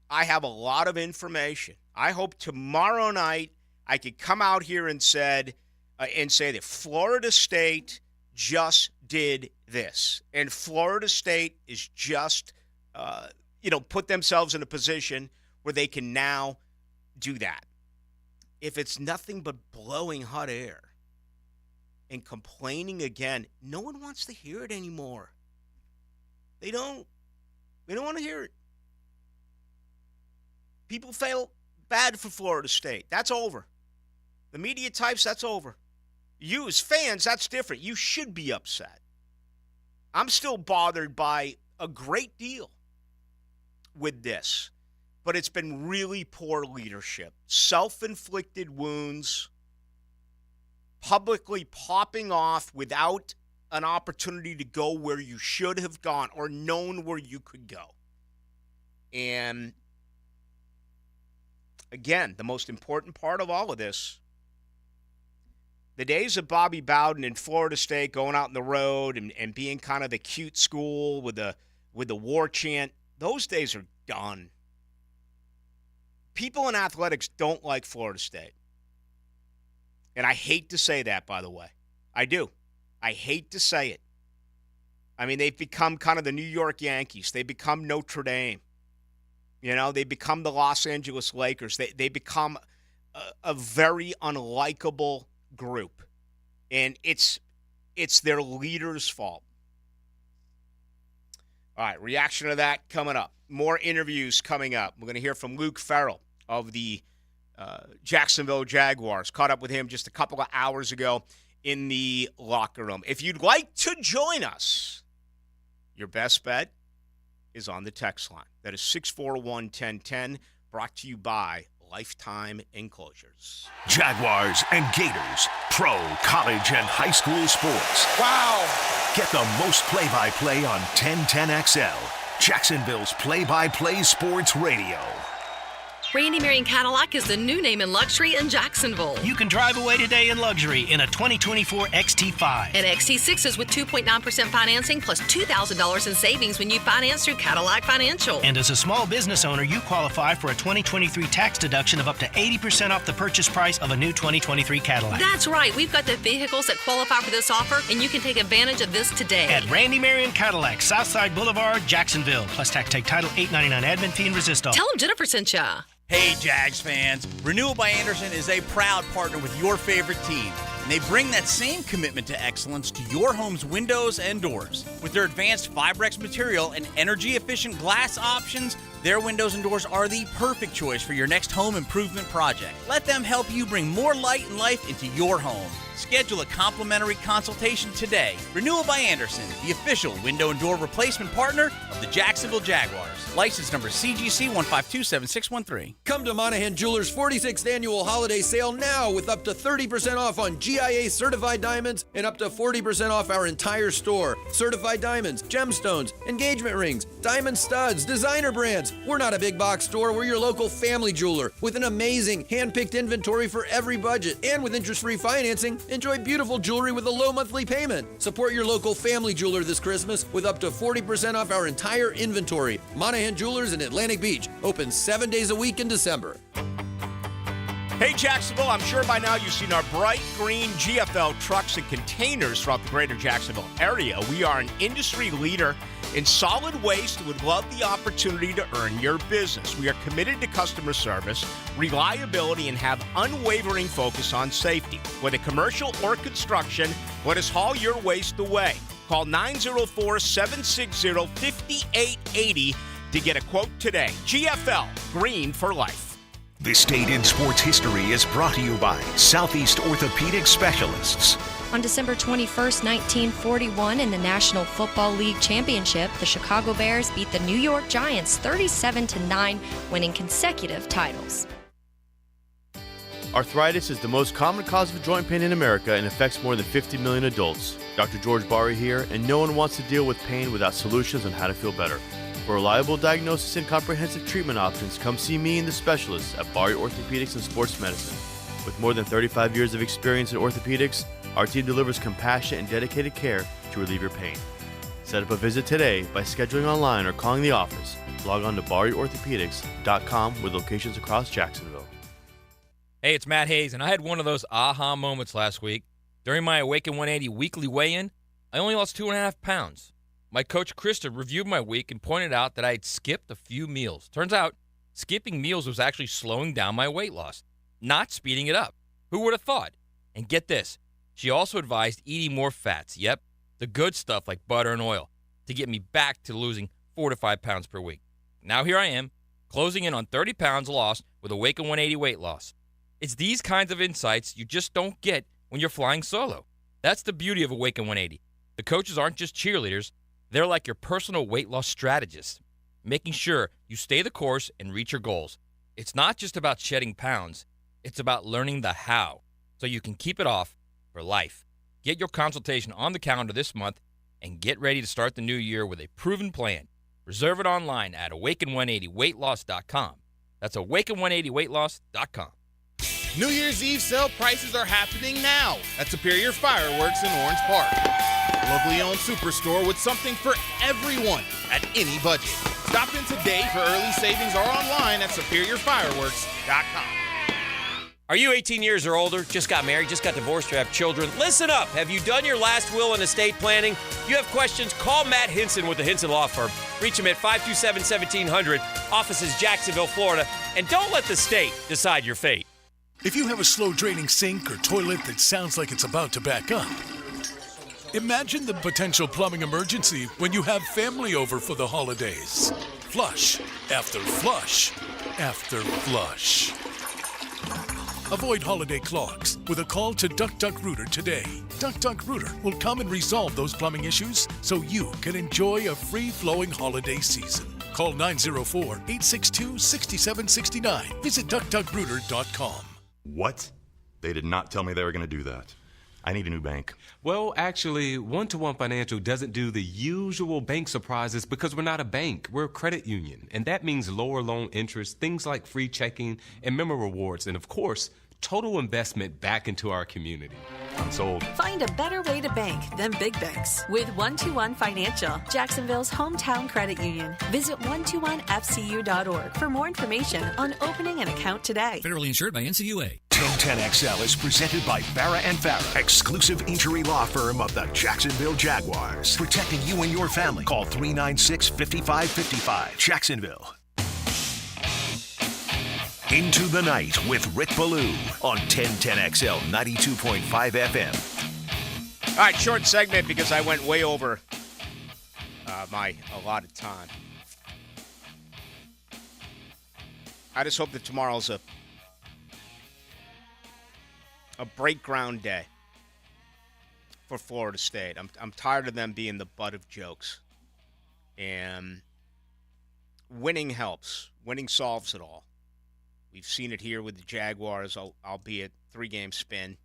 [SPEAKER 2] I have a lot of information. I hope tomorrow night I could come out here and say that Florida State just did this. And Florida State is just, put themselves in a position where they can now do that. if it's nothing but blowing hot air and complaining again, no one wants to hear it anymore. They don't want to hear it. People feel bad for Florida State. That's over. The media types, that's over. You as fans, that's different. You should be upset. I'm still bothered by a great deal with this, but it's been really poor leadership. Self-inflicted wounds, publicly popping off without an opportunity to go where you should have gone or known where you could go. And again, the most important part of all of this, the days of Bobby Bowden in Florida State going out on the road and being kind of the cute school with the war chant, those days are done. People in athletics don't like Florida State. And I hate to say that, by the way. I do. I hate to say it. I mean, they've become kind of the New York Yankees. They become Notre Dame. You know, they become the Los Angeles Lakers. They become a very unlikable group. And it's their leader's fault. All right, reaction to that coming up. More interviews coming up. We're going to hear from Luke Farrell of the Jacksonville Jaguars. Caught up with him just a couple of hours ago in the locker room. If you'd like to join us, your best bet is on the text line. That is 641-1010, brought to you by Lifetime Enclosures.
[SPEAKER 1] Jaguars and Gators, pro, college, and high school sports.
[SPEAKER 2] Wow.
[SPEAKER 1] Get the most play-by-play on 1010XL, Jacksonville's play-by-play sports radio.
[SPEAKER 17] Randy Marion Cadillac is the new name in luxury in Jacksonville.
[SPEAKER 18] You can drive away today in luxury in a 2024 XT5.
[SPEAKER 17] And XT6s with 2.9% financing plus $2,000 in savings when you finance through Cadillac Financial.
[SPEAKER 18] And as a small business owner, you qualify for a 2023 tax deduction of up to 80% off the purchase price of a new 2023 Cadillac.
[SPEAKER 17] That's right. We've got the vehicles that qualify for this offer, and you can take advantage of this today.
[SPEAKER 18] At Randy Marion Cadillac, Southside Boulevard, Jacksonville. Plus tax take title, $899 admin fee and resist all.
[SPEAKER 17] Tell them Jennifer sent ya.
[SPEAKER 19] Hey, Jags fans. Renewal by Andersen is a proud partner with your favorite team, and they bring that same commitment to excellence to your home's windows and doors. With their advanced Fibrex material and energy-efficient glass options, their windows and doors are the perfect choice for your next home improvement project. Let them help you bring more light and life into your home. Schedule a complimentary consultation today. Renewal by Andersen, the official window and door replacement partner of the Jacksonville Jaguars. License number CGC 1527613.
[SPEAKER 20] Come to Monahan Jewelers' 46th annual holiday sale now with up to 30% off on GIA certified diamonds and up to 40% off our entire store. Certified diamonds, gemstones, engagement rings, diamond studs, designer brands. We're not a big box store. We're your local family jeweler with an amazing hand-picked inventory for every budget. And with interest-free financing, enjoy beautiful jewelry with a low monthly payment. Support your local family jeweler this Christmas with up to 40% off our entire inventory. Monahan Jewelers in Atlantic Beach, open 7 days a week in December.
[SPEAKER 2] Hey, Jacksonville, I'm sure by now you've seen our bright green GFL trucks and containers throughout the greater Jacksonville area. We are an industry leader in solid waste and would love the opportunity to earn your business. We are committed to customer service, reliability, and have unwavering focus on safety. Whether commercial or construction, let us haul your waste away. Call 904-760-5880 to get a quote today. GFL, green for life.
[SPEAKER 1] This date in sports history is brought to you by Southeast Orthopedic Specialists.
[SPEAKER 21] On December 21st, 1941, in the National Football League Championship, the Chicago Bears beat the New York Giants 37-9, winning consecutive titles.
[SPEAKER 22] Arthritis is the most common cause of joint pain in America and affects more than 50 million adults. Dr. George Barry here, and no one wants to deal with pain without solutions on how to feel better. For reliable diagnosis and comprehensive treatment options, come see me and the specialists at Barry Orthopedics and Sports Medicine. With more than 35 years of experience in orthopedics, our team delivers compassionate and dedicated care to relieve your pain. Set up a visit today by scheduling online or calling the office. Log on to BarryOrthopedics.com with locations across Jacksonville.
[SPEAKER 23] Hey, it's Matt Hayes, and I had one of those aha moments last week. During my Awaken 180 weekly weigh-in, I only lost 2.5 pounds. My coach, Krista, reviewed my week and pointed out that I had skipped a few meals. Turns out, skipping meals was actually slowing down my weight loss. not speeding it up. Who would have thought? And get this, she also advised eating more fats. Yep, the good stuff like butter and oil to get me back to losing 4 to 5 pounds per week. Now here I am, closing in on 30 pounds lost with Awaken 180 weight loss. It's these kinds of insights you just don't get when you're flying solo. That's the beauty of Awaken 180. The coaches aren't just cheerleaders. They're like your personal weight loss strategists, making sure you stay the course and reach your goals. It's not just about shedding pounds. It's about learning the how so you can keep it off for life. Get your consultation on the calendar this month and get ready to start the new year with a proven plan. Reserve it online at awaken180weightloss.com. That's awaken180weightloss.com.
[SPEAKER 4] New Year's Eve sale prices are happening now at Superior Fireworks in Orange Park. Locally owned superstore with something for everyone at any budget. Stop in today for early savings or online at superiorfireworks.com.
[SPEAKER 5] Are you 18 years or older, just got married, just got divorced, or have children? Listen up. Have you done your last will and estate planning? If you have questions, call Matt Hinson with the Hinson Law Firm. Reach him at 527-1700, offices Jacksonville, Florida. And don't let the state decide your fate.
[SPEAKER 7] If you have a slow-draining sink or toilet that sounds like it's about to back up, imagine the potential plumbing emergency when you have family over for the holidays. Flush after flush after flush. Avoid holiday clogs with a call to Duck Rooter today. Duck Rooter will come and resolve those plumbing issues so you can enjoy a free-flowing holiday season. Call 904-862-6769. Visit duckrooter.com.
[SPEAKER 24] What? They did not tell me they were going to do that. I need a new bank.
[SPEAKER 25] Well, actually, One-to-One Financial doesn't do the usual bank surprises because we're not a bank. We're a credit union. And that means lower loan interest, things like free checking and member rewards, and of course, total investment back into our community.
[SPEAKER 24] I'm sold.
[SPEAKER 26] Find a better way to bank than big banks with One-to-One Financial, Jacksonville's hometown credit union. Visit 121fcu.org for more information on opening an account today.
[SPEAKER 16] Federally insured by NCUA.
[SPEAKER 1] 1010XL is presented by Farah and Farah, exclusive injury law firm of the Jacksonville Jaguars. Protecting you and your family. Call 396-5555. Jacksonville. Into the Night with Rick Ballou on 1010XL 92.5 FM.
[SPEAKER 2] All right, short segment because I went way over my allotted time. I just hope that tomorrow's a break ground day for Florida State. I'm tired of them being the butt of jokes. And winning helps. Winning solves it all. We've seen it here with the Jaguars, albeit 3-game spin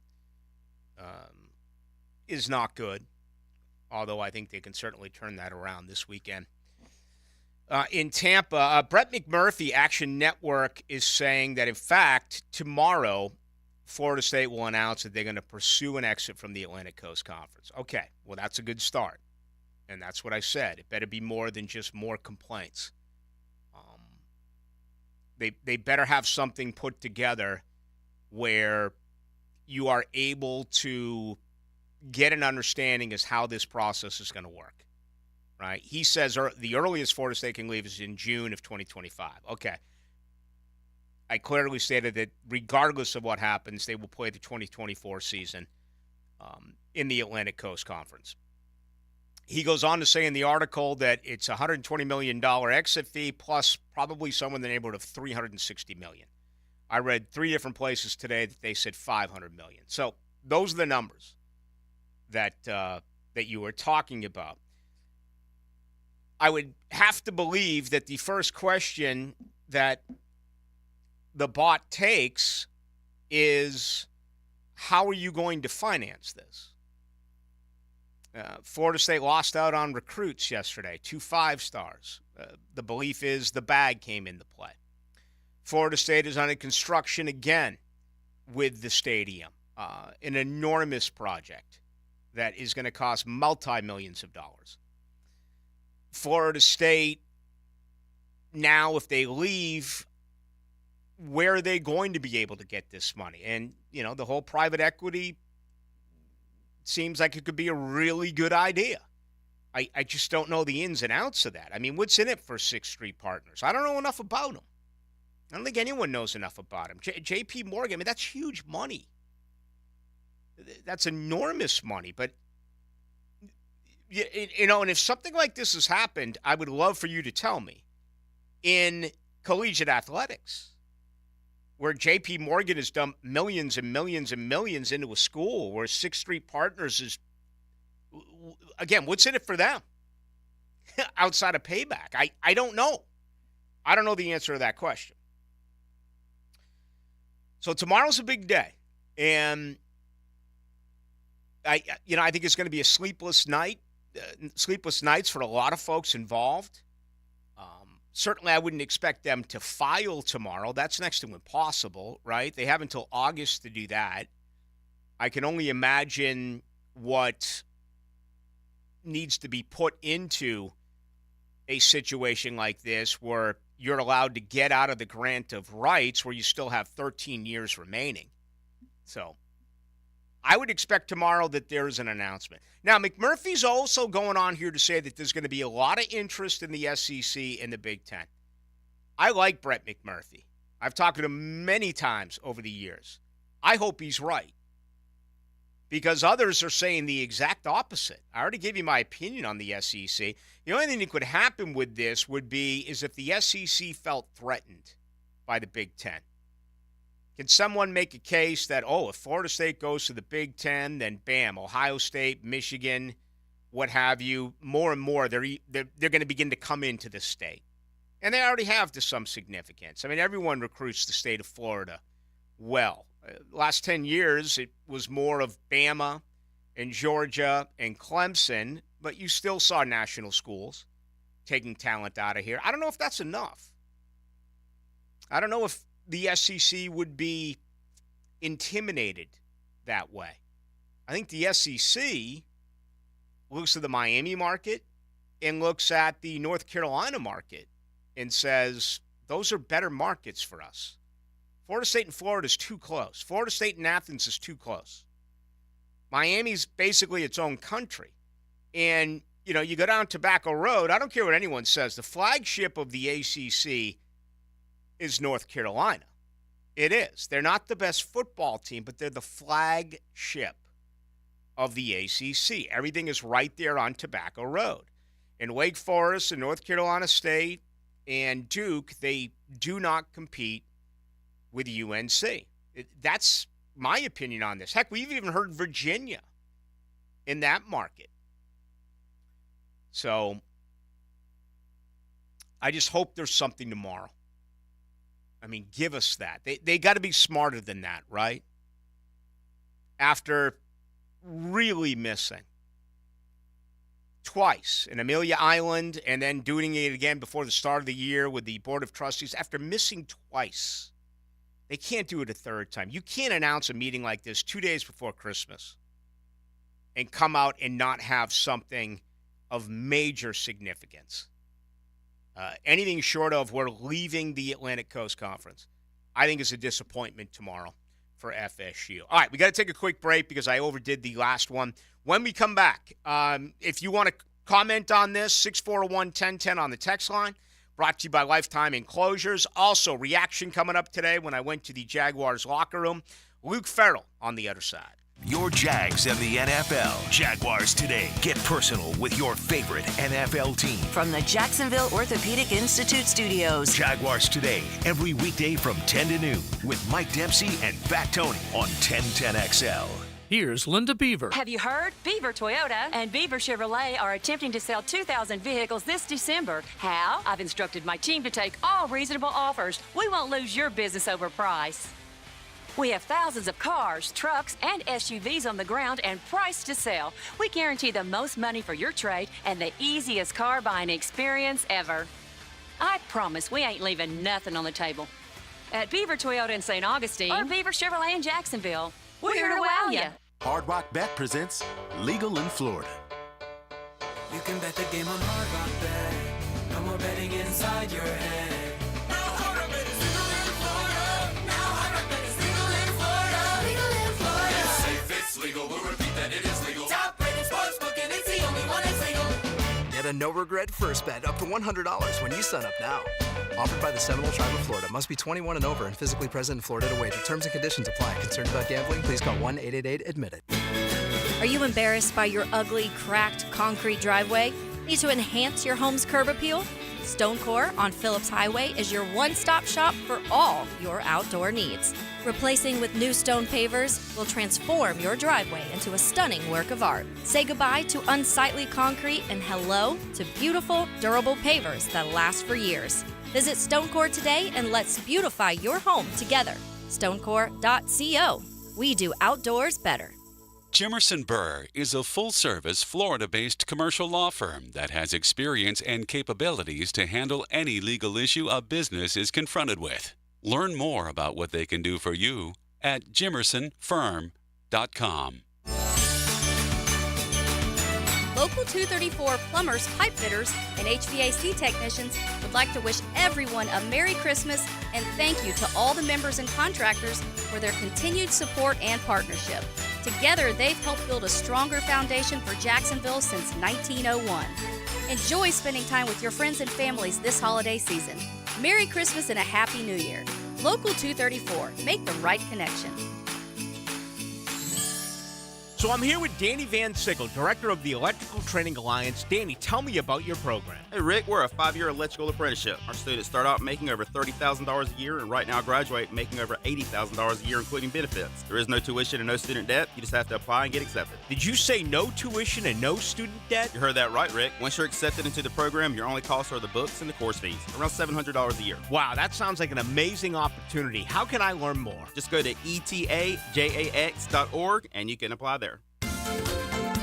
[SPEAKER 2] is not good, although I think they can certainly turn that around this weekend. In Tampa, Brett McMurphy, Action Network, is saying that, in fact, tomorrow, Florida State will announce that they're going to pursue an exit from the Atlantic Coast Conference. Okay, well, that's a good start, and that's what I said. It better be more than just more complaints. They better have something put together where you are able to get an understanding as how this process is going to work, right? He says the earliest Florida State can leave is in June of 2025. Okay. I clearly stated that regardless of what happens, they will play the 2024 season in the Atlantic Coast Conference. He goes on to say in the article that it's a $120 million exit fee plus probably somewhere in the neighborhood of $360 million. I read 3 different places today that they said $500 million. So those are the numbers that you were talking about. I would have to believe that the first question that the bot takes is, how are you going to finance this? Florida State lost out on recruits yesterday, 2 5-stars. The belief is the bag came into play. Florida State is under construction again with the stadium, an enormous project that is going to cost multi-millions of dollars. Florida State, now if they leave, where are they going to be able to get this money? And, you know, the whole private equity seems like it could be a really good idea. I just don't know the ins and outs of that. I mean, what's in it for Sixth Street Partners? I don't know enough about them. I don't think anyone knows enough about him. J.P. Morgan, I mean, that's huge money. That's enormous money. But, you know, and if something like this has happened, I would love for you to tell me. In collegiate athletics, where J.P. Morgan has dumped millions and millions and millions into a school, where Sixth Street Partners is, again, what's in it for them outside of payback? I don't know. I don't know the answer to that question. So tomorrow's a big day, and I think it's going to be a sleepless night, sleepless nights for a lot of folks involved. Certainly, I wouldn't expect them to file tomorrow. That's next to impossible, right? They have until August to do that. I can only imagine what needs to be put into a situation like this where you're allowed to get out of the grant of rights where you still have 13 years remaining. So I would expect tomorrow that there is an announcement. Now, McMurphy's also going on here to say that there's going to be a lot of interest in the SEC and the Big Ten. I like Brett McMurphy. I've talked to him many times over the years. I hope he's right, because others are saying the exact opposite. I already gave you my opinion on the SEC. The only thing that could happen with this is if the SEC felt threatened by the Big Ten. Can someone make a case that, if Florida State goes to the Big Ten, then bam, Ohio State, Michigan, what have you, more and more, they're going to begin to come into the state. And they already have to some significance. I mean, everyone recruits the state of Florida well. Last 10 years, it was more of Bama and Georgia and Clemson, but you still saw national schools taking talent out of here. I don't know if that's enough. I don't know if the SEC would be intimidated that way. I think the SEC looks at the Miami market and looks at the North Carolina market and says, those are better markets for us. Florida State and Florida is too close. Florida State and Athens is too close. Miami's basically its own country. And, you go down Tobacco Road, I don't care what anyone says, the flagship of the ACC is North Carolina. It is. They're not the best football team, but they're the flagship of the ACC. Everything is right there on Tobacco Road. And Wake Forest and North Carolina State and Duke, they do not compete with UNC. That's my opinion on this. Heck, we've even heard Virginia in that market. So I just hope there's something tomorrow. I mean, give us that. They got to be smarter than that, right? After really missing twice in Amelia Island and then doing it again before the start of the year with the Board of Trustees, after missing twice, they can't do it a third time. You can't announce a meeting like this 2 days before Christmas and come out and not have something of major significance. Anything short of we're leaving the Atlantic Coast Conference, I think is a disappointment tomorrow for FSU. All right, we got to take a quick break because I overdid the last one. When we come back, if you want to comment on this, 641-1010 on the text line, brought to you by Lifetime Enclosures. Also, reaction coming up today when I went to the Jaguars locker room. Luke Farrell on the other side.
[SPEAKER 1] Your Jags and the NFL. Jaguars Today. Get personal with your favorite NFL team.
[SPEAKER 8] From the Jacksonville Orthopedic Institute studios.
[SPEAKER 1] Jaguars Today, every weekday from 10 to noon with Mike Dempsey and Fat Tony on 1010XL.
[SPEAKER 9] Here's Linda Beaver.
[SPEAKER 10] Have you heard? Beaver Toyota and Beaver Chevrolet are attempting to sell 2,000 vehicles this December. How? I've instructed my team to take all reasonable offers. We won't lose your business over price. We have thousands of cars, trucks, and SUVs on the ground and priced to sell. We guarantee the most money for your trade and the easiest car buying experience ever. I promise we ain't leaving nothing on the table. At Beaver Toyota in St. Augustine or Beaver Chevrolet in Jacksonville, we're here to wow you.
[SPEAKER 11] Hard Rock Bet presents Legal in Florida.
[SPEAKER 12] You can bet the game on Hard Rock Bet. No more betting inside your head.
[SPEAKER 11] Legal, we'll repeat that it is legal. Top rated sportsbook and it's the only one that's legal.
[SPEAKER 12] Get a
[SPEAKER 3] no regret first bet up to $100 when you sign up now. Offered by the Seminole Tribe of Florida. Must be 21 and over and physically present in Florida to wager. Terms and conditions apply. Concerned about gambling? Please call 1-888-ADMIT-IT.
[SPEAKER 21] Are you embarrassed by your ugly, cracked concrete driveway? Need to enhance your home's curb appeal? Stonecore on Phillips Highway is your one-stop shop for all your outdoor needs. Replacing with new stone pavers will transform your driveway into a stunning work of art. Say goodbye to unsightly concrete and hello to beautiful, durable pavers that last for years. Visit Stonecore today and let's beautify your home together. Stonecore.co. We do outdoors better.
[SPEAKER 6] Jimerson Burr is a full-service, Florida-based commercial law firm that has experience and capabilities to handle any legal issue a business is confronted with. Learn more about what they can do for you at jimersonfirm.com.
[SPEAKER 21] Local 234 plumbers, pipe fitters, and HVAC technicians would like to wish everyone a Merry Christmas and thank you to all the members and contractors for their continued support and partnership. Together, they've helped build a stronger foundation for Jacksonville since 1901. Enjoy spending time with your friends and families this holiday season. Merry Christmas and a Happy New Year. Local 234. Make the right connection.
[SPEAKER 2] So I'm here with Danny Van Sickle, Director of the Electrical Training Alliance. Danny, tell me about your program.
[SPEAKER 9] Hey, Rick, we're a 5-year electrical apprenticeship. Our students start out making over $30,000 a year and right now graduate making over $80,000 a year, including benefits. There is no tuition and no student debt. You just have to apply and get accepted.
[SPEAKER 2] Did you say no tuition and no student debt?
[SPEAKER 9] You heard that right, Rick. Once you're accepted into the program, your only costs are the books and the course fees, around $700 a year.
[SPEAKER 2] Wow, that sounds like an amazing opportunity. How can I learn more?
[SPEAKER 9] Just go to etajax.org and you can apply there.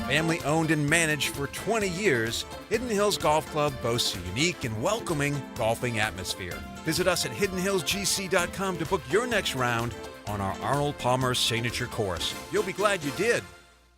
[SPEAKER 13] Family owned and managed for 20 years, Hidden Hills Golf Club boasts a unique and welcoming golfing atmosphere. Visit us at hiddenhillsgc.com to book your next round on our Arnold Palmer signature course. You'll be glad you did.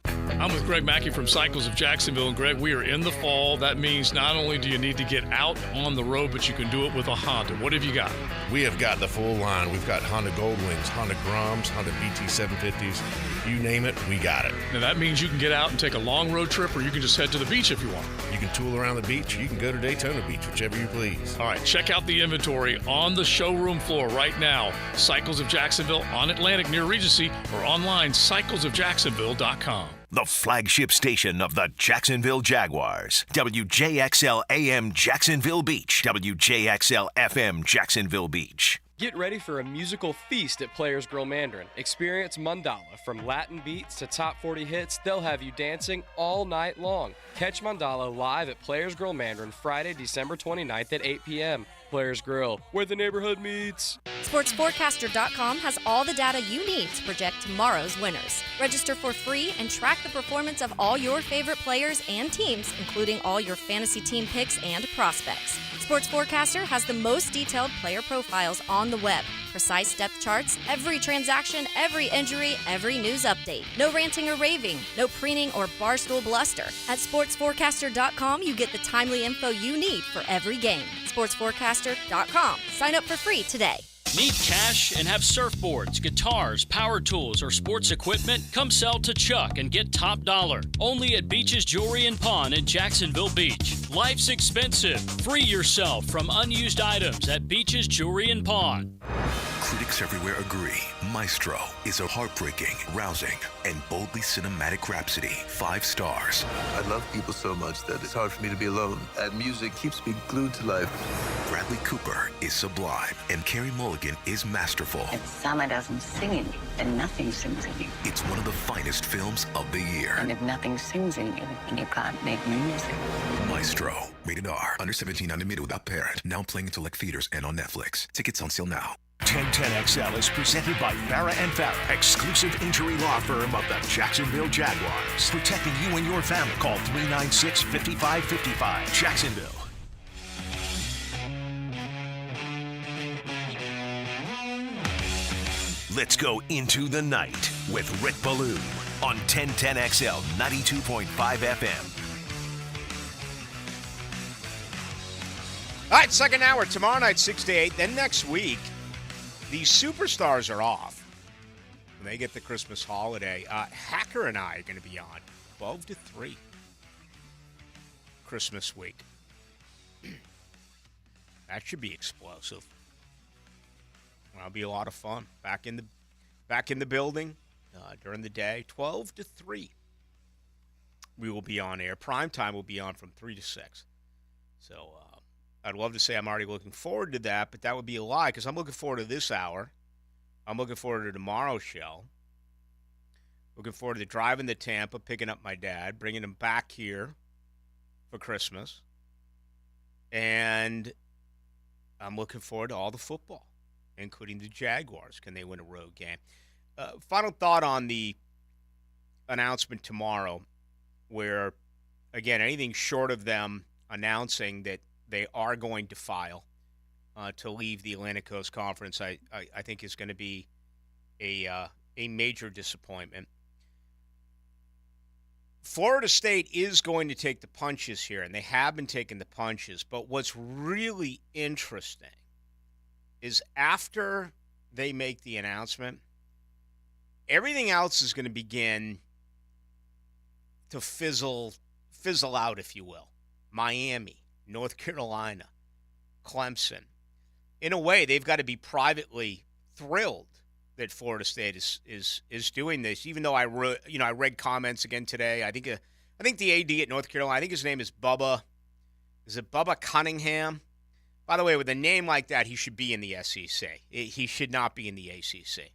[SPEAKER 14] I'm with Greg Mackey from Cycles of Jacksonville. And Greg, we are in the fall. That means not only do you need to get out on the road, but you can do it with a Honda. What have you got?
[SPEAKER 15] We have got the full line. We've got Honda Goldwings, Honda Groms, Honda BT 750s. You name it, we got it.
[SPEAKER 14] Now that means you can get out and take a long road trip, or you can just head to the beach if you want.
[SPEAKER 15] You can tool around the beach. You can go to Daytona Beach, whichever you please.
[SPEAKER 14] All right, check out the inventory on the showroom floor right now. Cycles of Jacksonville on Atlantic near Regency, or online, cyclesofjacksonville.com.
[SPEAKER 1] The flagship station of the Jacksonville Jaguars. WJXL AM Jacksonville Beach. WJXL FM Jacksonville Beach.
[SPEAKER 27] Get ready for a musical feast at Players Grill Mandarin. Experience Mandala. From Latin beats to top 40 hits, they'll have you dancing all night long. Catch Mandala live at Players Grill Mandarin Friday, December 29th at 8 p.m. Players Grill, where the neighborhood meets.
[SPEAKER 21] SportsForecaster.com has all the data you need to project tomorrow's winners. Register for free and track the performance of all your favorite players and teams, including all your fantasy team picks and prospects. Sports Forecaster has the most detailed player profiles on the web, precise depth charts, every transaction, every injury, every news update. No ranting or raving, no preening or barstool bluster. At SportsForecaster.com, you get the timely info you need for every game. SportsForecaster.com. Sign up for free today.
[SPEAKER 28] Need cash and have surfboards, guitars, power tools, or sports equipment? Come sell to Chuck and get top dollar. Only at Beach's Jewelry and Pawn in Jacksonville Beach. Life's expensive. Free yourself from unused items at Beach's Jewelry and Pawn.
[SPEAKER 29] Critics everywhere agree Maestro is a heartbreaking, rousing, and boldly cinematic rhapsody. 5 stars.
[SPEAKER 30] I love people so much that it's hard for me to be alone. That music keeps me glued to life.
[SPEAKER 29] Bradley Cooper is sublime, and Carey Mulligan is masterful.
[SPEAKER 31] If summer doesn't sing in you, then nothing sings in you.
[SPEAKER 29] It's one of the finest films of the year.
[SPEAKER 31] And if nothing sings in you, then you can't make music.
[SPEAKER 29] Maestro. Rated R. Under 17, unadmitted without parent. Now playing in select theaters and on Netflix. Tickets on sale now.
[SPEAKER 1] 1010XL is presented by Farah and Farah, exclusive injury law firm of the Jacksonville Jaguars. Protecting you and your family. Call 396-5555. Jacksonville. Let's go into the night with Rick Ballou on 1010XL 92.5 FM.
[SPEAKER 2] All right, second hour, tomorrow night, 6 to 8. Then next week, the superstars are off. When they get the Christmas holiday, Hacker and I are going to be on 12 to 3 Christmas week. That should be explosive. That'll be a lot of fun. Back in the building during the day, 12 to 3. We will be on air. Prime time will be on from 3 to 6. So I'd love to say I'm already looking forward to that, but that would be a lie because I'm looking forward to this hour. I'm looking forward to tomorrow's show. Looking forward to driving to Tampa, picking up my dad, bringing him back here for Christmas. And I'm looking forward to all the football, including the Jaguars. Can they win a road game? Final thought on the announcement tomorrow, where, again, anything short of them announcing that they are going to file to leave the Atlantic Coast Conference, I think is going to be a major disappointment. Florida State is going to take the punches here, and they have been taking the punches. But what's really interesting is after they make the announcement, everything else is going to begin to fizzle out, if you will. Miami, North Carolina, Clemson. In a way, they've got to be privately thrilled that Florida State is doing this. Even though I read comments again today. I think the AD at North Carolina, I think his name is Bubba. Is it Bubba Cunningham? By the way, with a name like that, he should be in the SEC. He should not be in the ACC.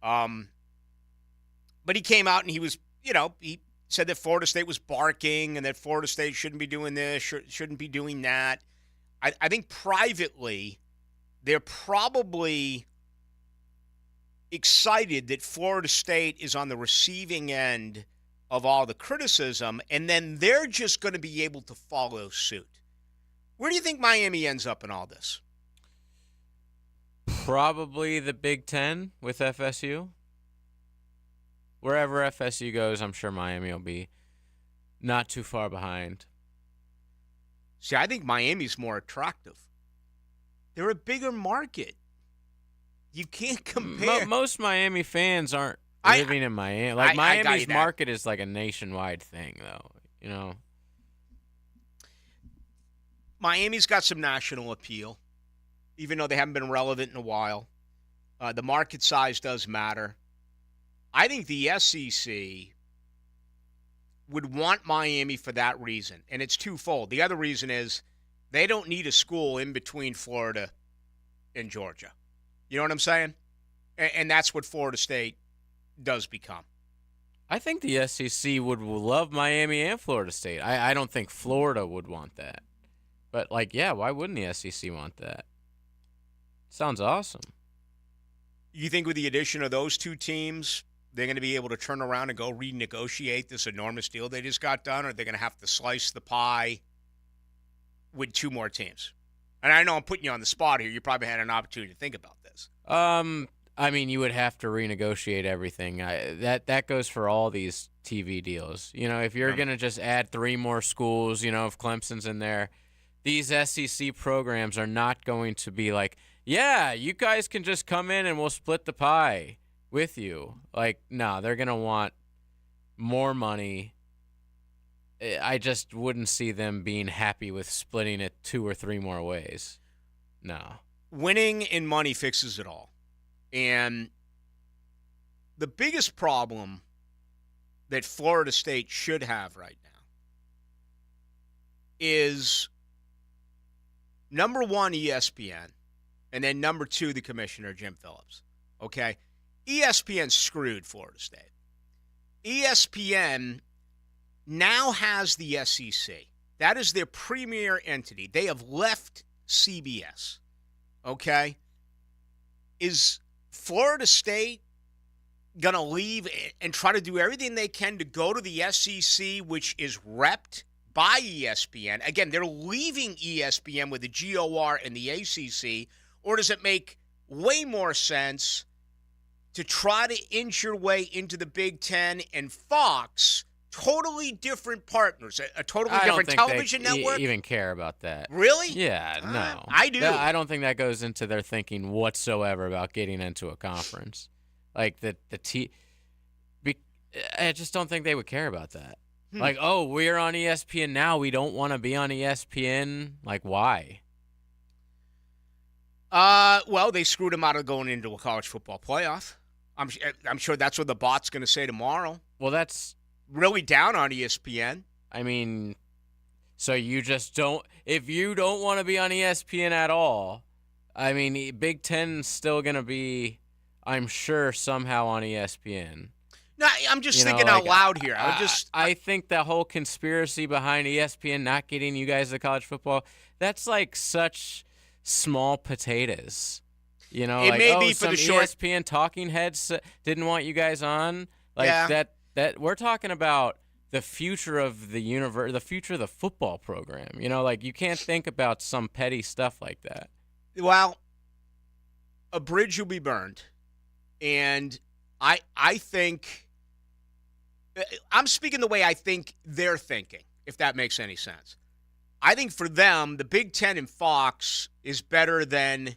[SPEAKER 2] But he came out and he was, he said that Florida State was barking and that Florida State shouldn't be doing this, shouldn't be doing that. I think privately, they're probably excited that Florida State is on the receiving end of all the criticism, and then they're just going to be able to follow suit. Where do you think Miami ends up in all this?
[SPEAKER 4] Probably the Big Ten with FSU. Wherever FSU goes, I'm sure Miami will be not too far behind.
[SPEAKER 2] See, I think Miami's more attractive. They're a bigger market. You can't compare.
[SPEAKER 4] Most Miami fans aren't living in Miami. Like, Miami's market is like a nationwide thing, though.
[SPEAKER 2] Miami's got some national appeal, even though they haven't been relevant in a while. The market size does matter. I think the SEC would want Miami for that reason, and it's twofold. The other reason is they don't need a school in between Florida and Georgia. You know what I'm saying? And that's what Florida State does become.
[SPEAKER 4] I think the SEC would love Miami and Florida State. I don't think Florida would want that. But, why wouldn't the SEC want that? Sounds awesome.
[SPEAKER 2] You think with the addition of those two teams, they're going to be able to turn around and go renegotiate this enormous deal they just got done, or they're going to have to slice the pie with two more teams? And I know I'm putting you on the spot here. You probably had an opportunity to think about this.
[SPEAKER 4] You would have to renegotiate everything. That goes for all these TV deals. If you're going to just add 3 more schools, if Clemson's in there, these SEC programs are not going to be like, yeah, you guys can just come in and we'll split the pie with you. No, they're going to want more money. I just wouldn't see them being happy with splitting it 2 or 3 more ways. No.
[SPEAKER 2] Winning in money fixes it all. And the biggest problem that Florida State should have right now is, number 1, ESPN, and then number 2, the commissioner, Jim Phillips. Okay? ESPN screwed Florida State. ESPN now has the SEC. That is their premier entity. They have left CBS. Okay? Is Florida State going to leave and try to do everything they can to go to the SEC, which is repped by ESPN? Again, they're leaving ESPN with the GOR and the ACC. Or does it make way more sense to try to inch your way into the Big Ten and Fox? Totally different partners, a totally different television network.
[SPEAKER 4] Even care about that?
[SPEAKER 2] Really?
[SPEAKER 4] Yeah, no.
[SPEAKER 2] I do.
[SPEAKER 4] I don't think that goes into their thinking whatsoever about getting into a conference. I just don't think they would care about that. We're on ESPN now. We don't want to be on ESPN. Why?
[SPEAKER 2] Well, they screwed him out of going into a college football playoff. I'm sure that's what the bot's going to say tomorrow.
[SPEAKER 4] Well, that's
[SPEAKER 2] really down on ESPN.
[SPEAKER 4] I mean, so you just don't – if you don't want to be on ESPN at all, I mean, Big Ten's still going to be, I'm sure, somehow on ESPN.
[SPEAKER 2] No, I'm just thinking out loud here.
[SPEAKER 4] I think the whole conspiracy behind ESPN not getting you guys to college football, that's like such small potatoes. You know,
[SPEAKER 2] it
[SPEAKER 4] like,
[SPEAKER 2] may be for
[SPEAKER 4] some
[SPEAKER 2] the short
[SPEAKER 4] ESPN talking heads didn't want you guys on. Like that we're talking about the future of the universe, the future of the football program. You know, like you can't think about some petty stuff like that.
[SPEAKER 2] Well, a bridge will be burned. And I think I'm speaking the way I think they're thinking, if that makes any sense. I think for them, the Big Ten and Fox is better than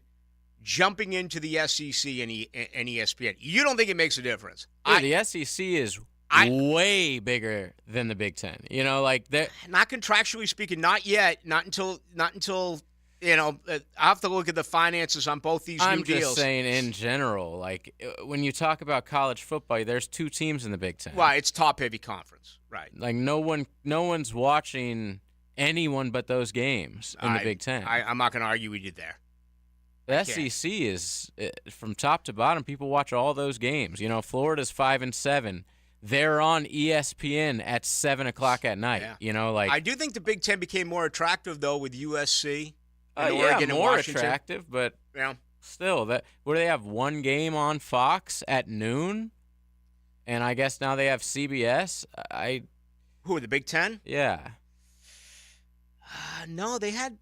[SPEAKER 2] jumping into the SEC and ESPN. You don't think it makes a difference?
[SPEAKER 4] Yeah, the SEC is way bigger than the Big Ten. You know, like that.
[SPEAKER 2] Not contractually speaking, not yet. Not until. You know, I have to look at the finances on both these new deals.
[SPEAKER 4] I'm just saying in general, like when you talk about college football, there's 2 teams in the Big Ten.
[SPEAKER 2] Well, it's top-heavy conference, right?
[SPEAKER 4] Like no one's watching anyone but those games in the Big Ten.
[SPEAKER 2] I'm not going to argue with you there.
[SPEAKER 4] The SEC is from top to bottom. People watch all those games. You know, Florida's 5-7. They're on ESPN at 7:00 at night.
[SPEAKER 2] Yeah.
[SPEAKER 4] You know, like
[SPEAKER 2] I do think the Big Ten became more attractive though with USC.
[SPEAKER 4] Oregon more
[SPEAKER 2] and
[SPEAKER 4] attractive, but still, what do they have? One game on Fox at noon, and I guess now they have CBS.
[SPEAKER 2] Who are the Big Ten?
[SPEAKER 4] Yeah.
[SPEAKER 2] No, they had.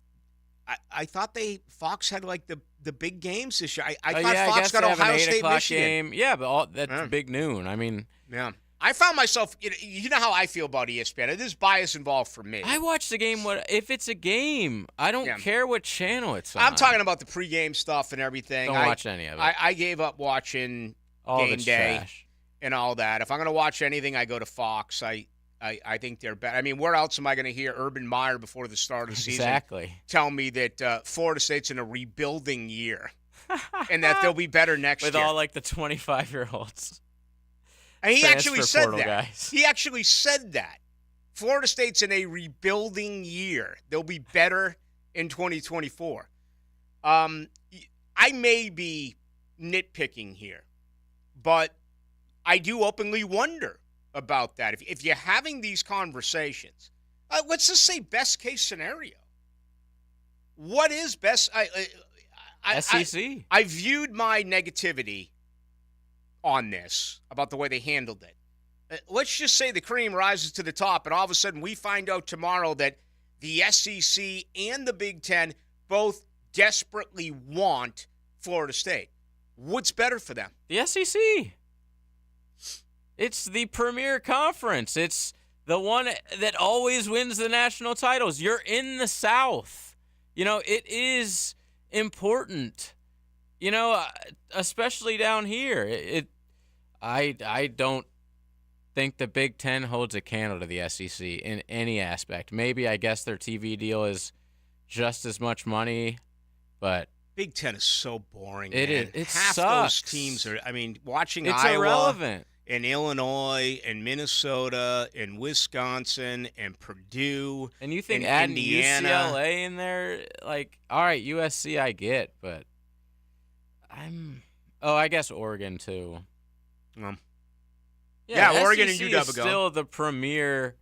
[SPEAKER 2] I thought Fox had like the big games this year. I thought
[SPEAKER 4] I
[SPEAKER 2] Fox
[SPEAKER 4] guess
[SPEAKER 2] got
[SPEAKER 4] they have
[SPEAKER 2] Ohio
[SPEAKER 4] an 8
[SPEAKER 2] State,
[SPEAKER 4] o'clock
[SPEAKER 2] Michigan.
[SPEAKER 4] Game. Yeah, but that's big noon. I mean,
[SPEAKER 2] yeah. I found myself, you know how I feel about ESPN. There's bias involved for me.
[SPEAKER 4] I watch the game if it's a game. I don't care what channel it's on.
[SPEAKER 2] I'm talking about the pregame stuff and everything.
[SPEAKER 4] Don't watch any of it.
[SPEAKER 2] I gave up watching
[SPEAKER 4] all
[SPEAKER 2] game day
[SPEAKER 4] trash.
[SPEAKER 2] And all that. If I'm going to watch anything, I go to Fox. I think they're better. I mean, where else am I going to hear Urban Meyer before the start of the season tell me that Florida State's in a rebuilding year and that they'll be better next year?
[SPEAKER 4] With all like the 25-year-olds.
[SPEAKER 2] And he actually said that.
[SPEAKER 4] Guys.
[SPEAKER 2] He actually said that. Florida State's in a rebuilding year. They'll be better in 2024. I may be nitpicking here, but I do openly wonder about that. If you're having these conversations, let's just say best case scenario. What is best?
[SPEAKER 4] SEC.
[SPEAKER 2] I viewed my negativity on this about the way they handled it. Let's just say the cream rises to the top, and all of a sudden we find out tomorrow that the SEC and the Big Ten both desperately want Florida State. What's better for them?
[SPEAKER 4] The SEC. It's the premier conference. It's the one that always wins the national titles. You're in the South. You know, it is important. You know, especially down here. I don't think the Big Ten holds a candle to the SEC in any aspect. Maybe I guess their TV deal is just as much money, but
[SPEAKER 2] Big Ten is so boring.
[SPEAKER 4] It
[SPEAKER 2] man.
[SPEAKER 4] is. It
[SPEAKER 2] Half
[SPEAKER 4] sucks.
[SPEAKER 2] those teams are. I mean, watching
[SPEAKER 4] it's
[SPEAKER 2] Iowa
[SPEAKER 4] irrelevant.
[SPEAKER 2] and Illinois and Minnesota and Wisconsin and Purdue
[SPEAKER 4] and you think
[SPEAKER 2] and
[SPEAKER 4] adding
[SPEAKER 2] Indiana.
[SPEAKER 4] UCLA in there, like, all right, USC I get, but I guess Oregon too.
[SPEAKER 2] Yeah, Oregon and
[SPEAKER 4] SEC
[SPEAKER 2] UW
[SPEAKER 4] is still the premier.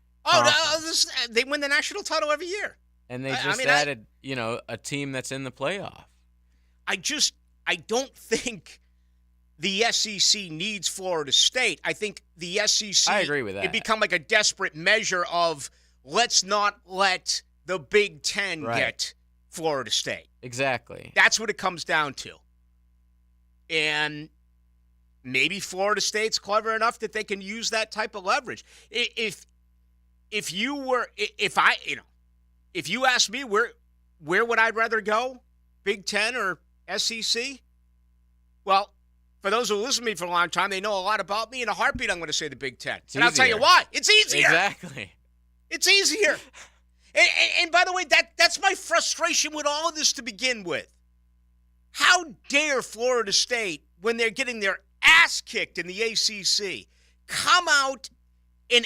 [SPEAKER 2] They win the national title every year.
[SPEAKER 4] And they just added, a team that's in the playoff.
[SPEAKER 2] I don't think the SEC needs Florida State. I think the SEC.
[SPEAKER 4] I agree with that.
[SPEAKER 2] It become like a desperate measure of let's not let the Big Ten get Florida State.
[SPEAKER 4] Exactly.
[SPEAKER 2] That's what it comes down to. And maybe Florida State's clever enough that they can use that type of leverage. If you asked me where would I rather go, Big Ten or SEC? Well, for those who listen to me for a long time, they know a lot about me. In a heartbeat, I'm going to say the Big Ten. And I'll tell you why. It's easier.
[SPEAKER 4] Exactly.
[SPEAKER 2] It's easier. And by the way, that's my frustration with all of this to begin with. How dare Florida State, when they're getting their ass kicked in the ACC, come out and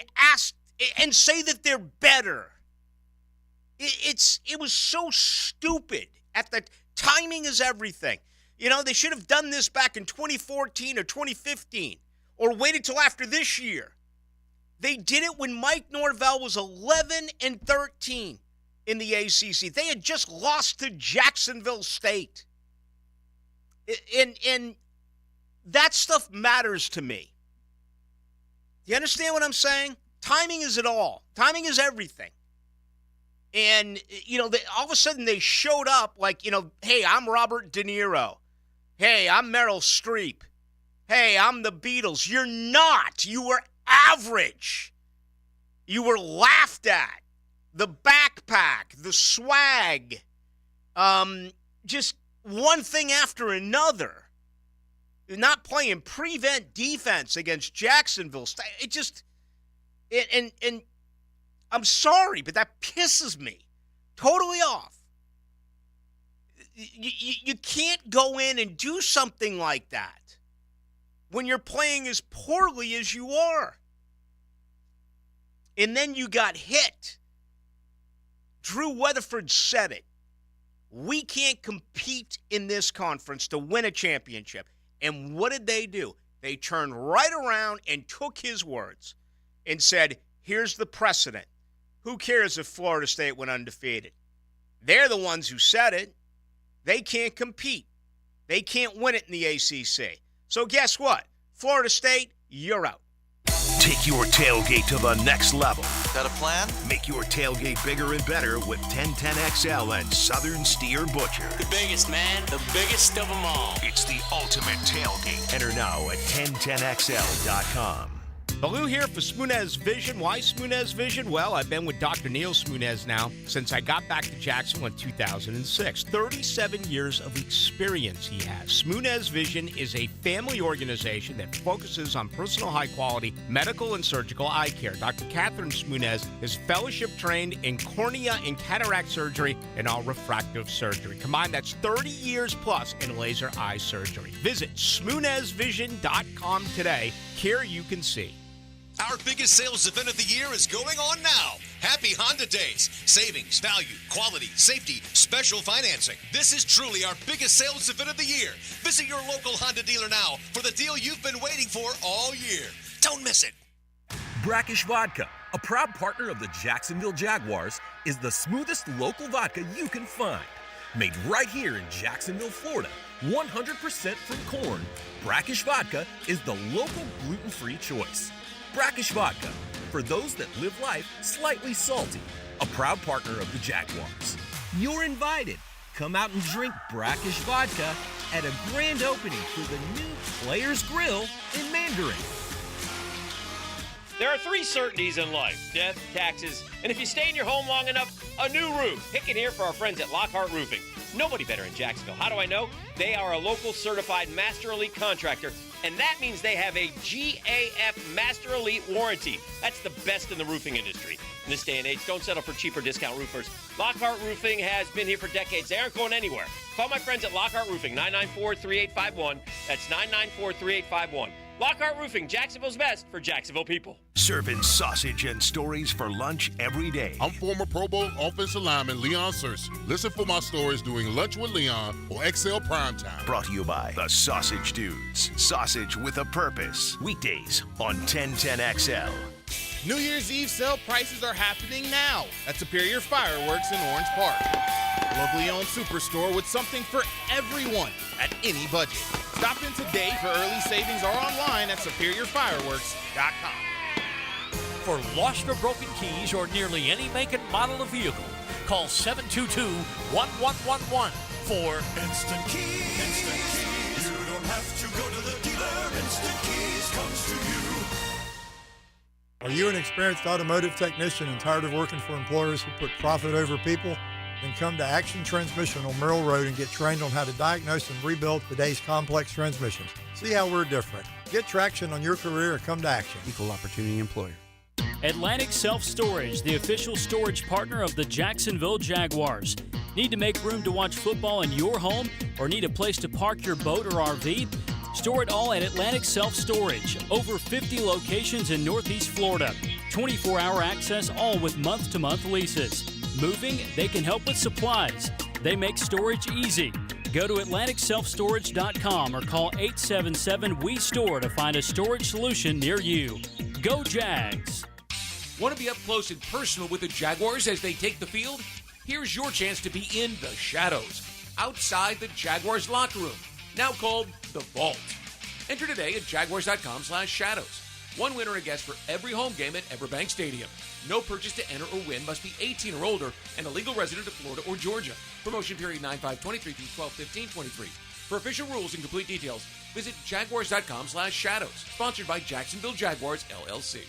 [SPEAKER 2] say that they're better? It was so stupid. At the timing is everything. They should have done this back in 2014 or 2015, or waited till after this year. They did it when Mike Norvell was 11-13 in the ACC. They had just lost to Jacksonville State. And that stuff matters to me. Do you understand what I'm saying? Timing is it all. Timing is everything. And, all of a sudden they showed up like, hey, I'm Robert De Niro. Hey, I'm Meryl Streep. Hey, I'm the Beatles. You're not. You were average. You were laughed at. The backpack, the swag, just one thing after another. You're not playing prevent defense against Jacksonville. And I'm sorry, but that pisses me totally off. You can't go in and do something like that when you're playing as poorly as you are. And then you got hit. Drew Weatherford said it. We can't compete in this conference to win a championship. And what did they do? They turned right around and took his words and said, here's the precedent. Who cares if Florida State went undefeated? They're the ones who said it. They can't compete. They can't win it in the ACC. So guess what? Florida State, you're out.
[SPEAKER 1] Take your tailgate to the next level.
[SPEAKER 5] Got a plan?
[SPEAKER 1] Make your tailgate bigger and better with 1010XL and Southern Steer Butcher.
[SPEAKER 5] The biggest, man. The biggest of them all.
[SPEAKER 1] It's the ultimate tailgate. Enter now at 1010XL.com.
[SPEAKER 2] Ballou here for Smoonez Vision. Why Smoonez Vision? Well, I've been with Dr. Neil Smoonez now since I got back to Jacksonville in 2006. 37 years of experience he has. Smoonez Vision is a family organization that focuses on personal high-quality medical and surgical eye care. Dr. Catherine Smoonez is fellowship trained in cornea and cataract surgery and all refractive surgery. Combined, that's 30 years plus in laser eye surgery. Visit SmoonezVision.com today. Care you can see.
[SPEAKER 7] Our biggest sales event of the year is going on now. Happy Honda Days. Savings, value, quality, safety, special financing. This is truly our biggest sales event of the year. Visit your local Honda dealer now for the deal you've been waiting for all year. Don't miss it.
[SPEAKER 17] Brackish Vodka, a proud partner of the Jacksonville Jaguars, is the smoothest local vodka you can find. Made right here in Jacksonville, Florida, 100% from corn, Brackish Vodka is the local gluten-free choice. Brackish Vodka, for those that live life slightly salty, a proud partner of the Jaguars. You're invited. Come out and drink Brackish Vodka at a grand opening for the new Players Grill in Mandarin.
[SPEAKER 18] There are three certainties in life: death, taxes, and if you stay in your home long enough, a new roof. Pick it here for our friends at Lockhart Roofing. Nobody better in Jacksonville. How do I know? They are a local certified Master Elite contractor, and that means they have a GAF Master Elite warranty. That's the best in the roofing industry. In this day and age, don't settle for cheaper discount roofers. Lockhart Roofing has been here for decades. They aren't going anywhere. Call my friends at Lockhart Roofing, 994-3851. That's 994-3851. Lockhart Roofing, Jacksonville's best for Jacksonville people.
[SPEAKER 1] Serving sausage and stories for lunch every day.
[SPEAKER 19] I'm former Pro Bowl offensive lineman Leon Searcy. Listen for my stories doing Lunch with Leon on XL Primetime.
[SPEAKER 1] Brought to you by the Sausage Dudes. Sausage with a purpose. Weekdays on 1010XL.
[SPEAKER 20] New Year's Eve sale prices are happening now at Superior Fireworks in Orange Park. Locally owned superstore with something for everyone at any budget. Stop in today for early savings or online at superiorfireworks.com.
[SPEAKER 16] For lost or broken keys or nearly any make and model of vehicle, call 722-1111 for
[SPEAKER 12] Instant Keys. Instant Keys. You don't have to go to the dealer. Instant Keys comes to you.
[SPEAKER 22] Are you an experienced automotive technician and tired of working for employers who put profit over people? Then come to Action Transmission on Merrill Road and get trained on how to diagnose and rebuild today's complex transmissions. See how we're different. Get traction on your career and come to Action.
[SPEAKER 23] Equal opportunity employer.
[SPEAKER 28] Atlantic Self Storage, the official storage partner of the Jacksonville Jaguars. Need to make room to watch football in your home or need a place to park your boat or RV? Store it all at Atlantic Self Storage. Over 50 locations in Northeast Florida. 24-hour access, all with month-to-month leases. Moving? They can help with supplies. They make storage easy. Go to AtlanticSelfStorage.com or call 877-WE-STORE to find a storage solution near you. Go Jags!
[SPEAKER 3] Want to be up close and personal with the Jaguars as they take the field? Here's your chance to be in the shadows, outside the Jaguars locker room, now called the Vault. Enter today at Jaguars.com/shadows. One winner a guest for every home game at Everbank Stadium. No purchase to enter or win, must be 18 or older and a legal resident of Florida or Georgia. Promotion period 9/5/23 through 12/15/23. For official rules and complete details, visit Jaguars.com/shadows. Sponsored by Jacksonville Jaguars, LLC.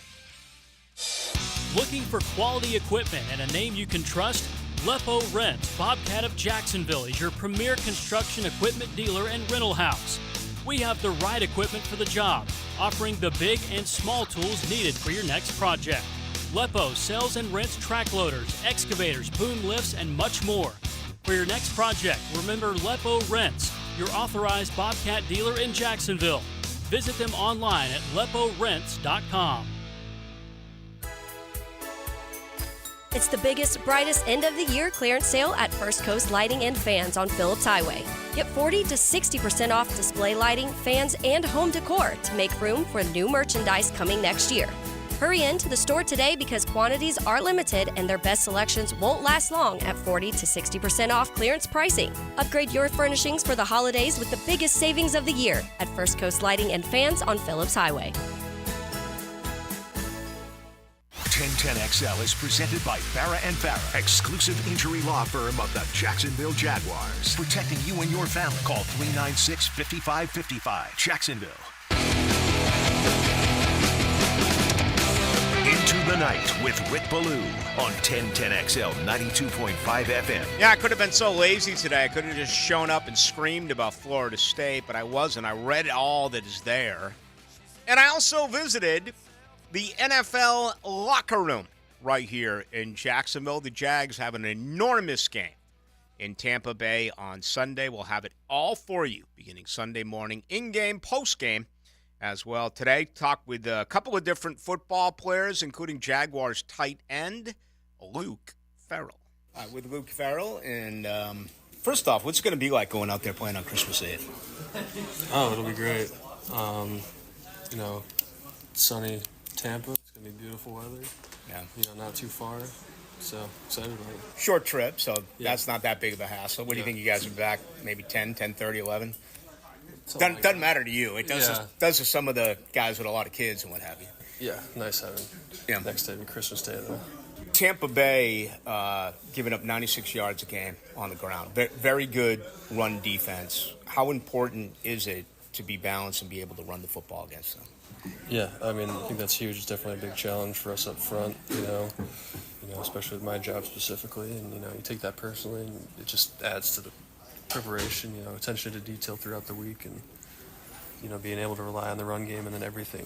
[SPEAKER 28] Looking for quality equipment and a name you can trust? Lepo Rents, Bobcat of Jacksonville, is your premier construction equipment dealer and rental house. We have the right equipment for the job, offering the big and small tools needed for your next project. Lepo sells and rents track loaders, excavators, boom lifts, and much more. For your next project, remember Lepo Rents, your authorized Bobcat dealer in Jacksonville. Visit them online at leporents.com.
[SPEAKER 21] It's the biggest, brightest end of the year clearance sale at First Coast Lighting and Fans on Phillips Highway. Get 40 to 60% off display lighting, fans, and home decor to make room for new merchandise coming next year. Hurry in to the store today because quantities are limited and their best selections won't last long at 40 to 60% off clearance pricing. Upgrade your furnishings for the holidays with the biggest savings of the year at First Coast Lighting and Fans on Phillips Highway.
[SPEAKER 1] 1010XL is presented by Farah & Farah, exclusive injury law firm of the Jacksonville Jaguars. Protecting you and your family. Call 396-5555. Jacksonville. Into the Night with Rick Ballou on 1010XL 92.5 FM.
[SPEAKER 2] Yeah, I could have been so lazy today. I could have just shown up and screamed about Florida State, but I wasn't. I read all that is there. And I also visited the NFL locker room right here in Jacksonville. The Jags have an enormous game in Tampa Bay on Sunday. We'll have it all for you beginning Sunday morning, in-game, post-game as well. Today, talk with a couple of different football players, including Jaguars tight end Luke Farrell. With Luke Farrell, and first off, what's it going to be like going out there playing on Christmas Eve?
[SPEAKER 27] Oh, it'll be great. Sunny Tampa. It's going to be beautiful weather.
[SPEAKER 2] Yeah.
[SPEAKER 27] Not too far. So, excited about it.
[SPEAKER 2] Short trip, so that's not that big of a hassle. What do you think you guys are back? Maybe 10, 10:30, 11? Doesn't matter to you. It does to some of the guys with a lot of kids and what have you.
[SPEAKER 27] Yeah, nice having next day, Christmas Day, though.
[SPEAKER 2] Tampa Bay giving up 96 yards a game on the ground. Very good run defense. How important is it to be balanced and be able to run the football against them?
[SPEAKER 27] Yeah, I think that's huge. It's definitely a big challenge for us up front, especially with my job specifically. And, you take that personally, and it just adds to the preparation, attention to detail throughout the week, and, being able to rely on the run game, and then everything,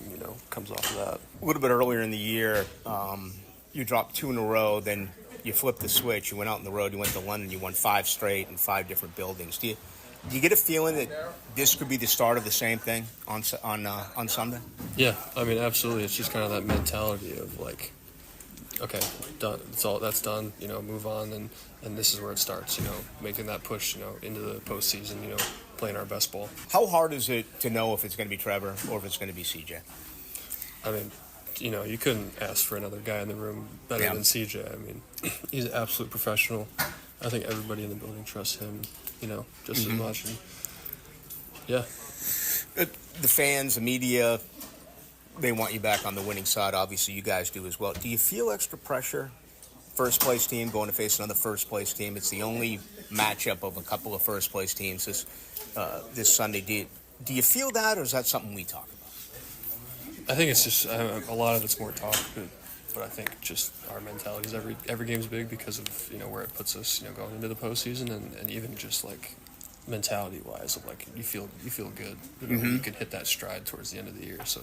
[SPEAKER 27] comes off of that.
[SPEAKER 2] A little bit earlier in the year, you dropped 2 in a row, then you flipped the switch. You went out on the road, you went to London, you won 5 straight in 5 different buildings. Do you get a feeling that this could be the start of the same thing on Sunday?
[SPEAKER 27] Yeah, absolutely. It's just kind of that mentality of like, okay, done. That's done. Move on, and this is where it starts. Making that push. Into the postseason. Playing our best ball.
[SPEAKER 2] How hard is it to know if it's going to be Trevor or if it's going to be CJ?
[SPEAKER 27] You couldn't ask for another guy in the room better than CJ. He's an absolute professional. I think everybody in the building trusts him. Just as much. And, yeah.
[SPEAKER 2] The fans, the media, they want you back on the winning side. Obviously, you guys do as well. Do you feel extra pressure? First-place team going to face another first-place team. It's the only matchup of a couple of first-place teams this Sunday. Do you feel that, or is that something we talk about?
[SPEAKER 27] I think it's just a lot of it's more talk, but I think just our mentality is every game's big because of where it puts us going into the postseason, and even just like mentality wise of like you feel good. You can hit that stride towards the end of the year. So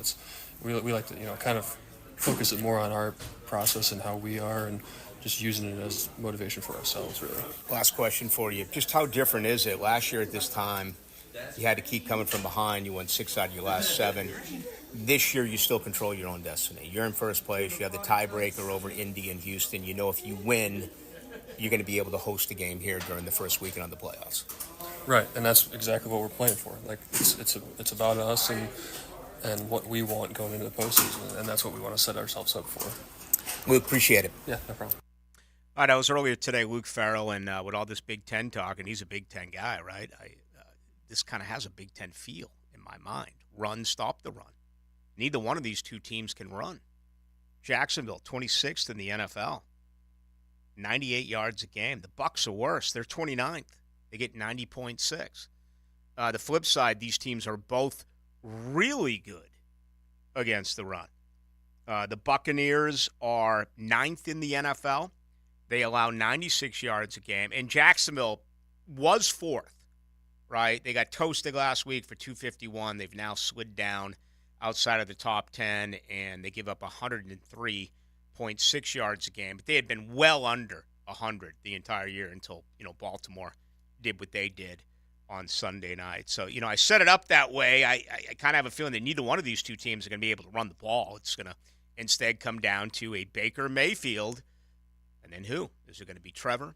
[SPEAKER 27] we like to kind of focus it more on our process and how we are, and just using it as motivation for ourselves, really.
[SPEAKER 2] Last question for you. Just how different is it? Last year at this time, you had to keep coming from behind. You won 6 out of your last 7. This year, you still control your own destiny. You're in first place. You have the tiebreaker over Indy and Houston. You know if you win, you're going to be able to host a game here during the first weekend of the playoffs.
[SPEAKER 27] Right, and that's exactly what we're playing for. Like it's about us and what we want going into the postseason, and that's what we want to set ourselves up for.
[SPEAKER 2] Luke, appreciate it.
[SPEAKER 27] Yeah, no problem.
[SPEAKER 2] All right, I was earlier today, Luke Farrell, and with all this Big Ten talk, and he's a Big Ten guy, right? This kind of has a Big Ten feel in my mind. Run, stop the run. Neither one of these two teams can run. Jacksonville, 26th in the NFL, 98 yards a game. The Bucs are worse. They're 29th. They get 90.6. The flip side, these teams are both really good against the run. The Buccaneers are 9th in the NFL. They allow 96 yards a game. And Jacksonville was 4th, right? They got toasted last week for 251. They've now slid down outside of the top 10, and they give up 103.6 yards a game. But they had been well under 100 the entire year until, Baltimore did what they did on Sunday night. So, I set it up that way. I kind of have a feeling that neither one of these two teams are going to be able to run the ball. It's going to instead come down to a Baker Mayfield. And then who? Is it going to be Trevor,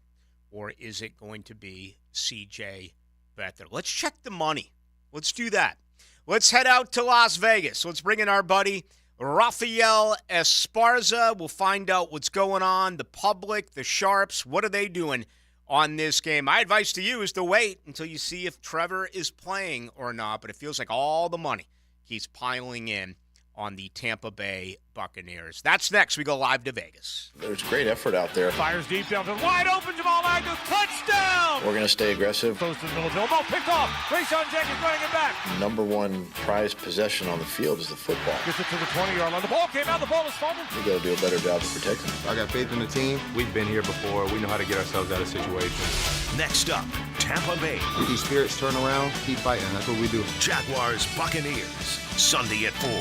[SPEAKER 2] or is it going to be C.J. Beathard? Let's check the money. Let's do that. Let's head out to Las Vegas. Let's bring in our buddy Rafael Esparza. We'll find out what's going on. The public, the Sharps, what are they doing on this game? My advice to you is to wait until you see if Trevor is playing or not, but it feels like all the money keeps piling in on the Tampa Bay Buccaneers. That's next. We go live to Vegas.
[SPEAKER 6] There's great effort out there.
[SPEAKER 8] Fires deep downfield. Wide open, Jamal Agnew. Touchdown!
[SPEAKER 6] We're going to stay aggressive.
[SPEAKER 8] Close to the middle. Ball picked off. Rayshon Jenkins running it back.
[SPEAKER 6] Number one prized possession on the field is the football.
[SPEAKER 8] Gets it to the 20-yard line. The ball came out. The ball is fumbled.
[SPEAKER 6] We got to do a better job of protecting it.
[SPEAKER 9] I got faith in the team. We've been here before. We know how to get ourselves out of situations.
[SPEAKER 1] Next up, Tampa Bay.
[SPEAKER 9] We see spirits turn around, keep fighting. That's what we do.
[SPEAKER 1] Jaguars Buccaneers, Sunday at 4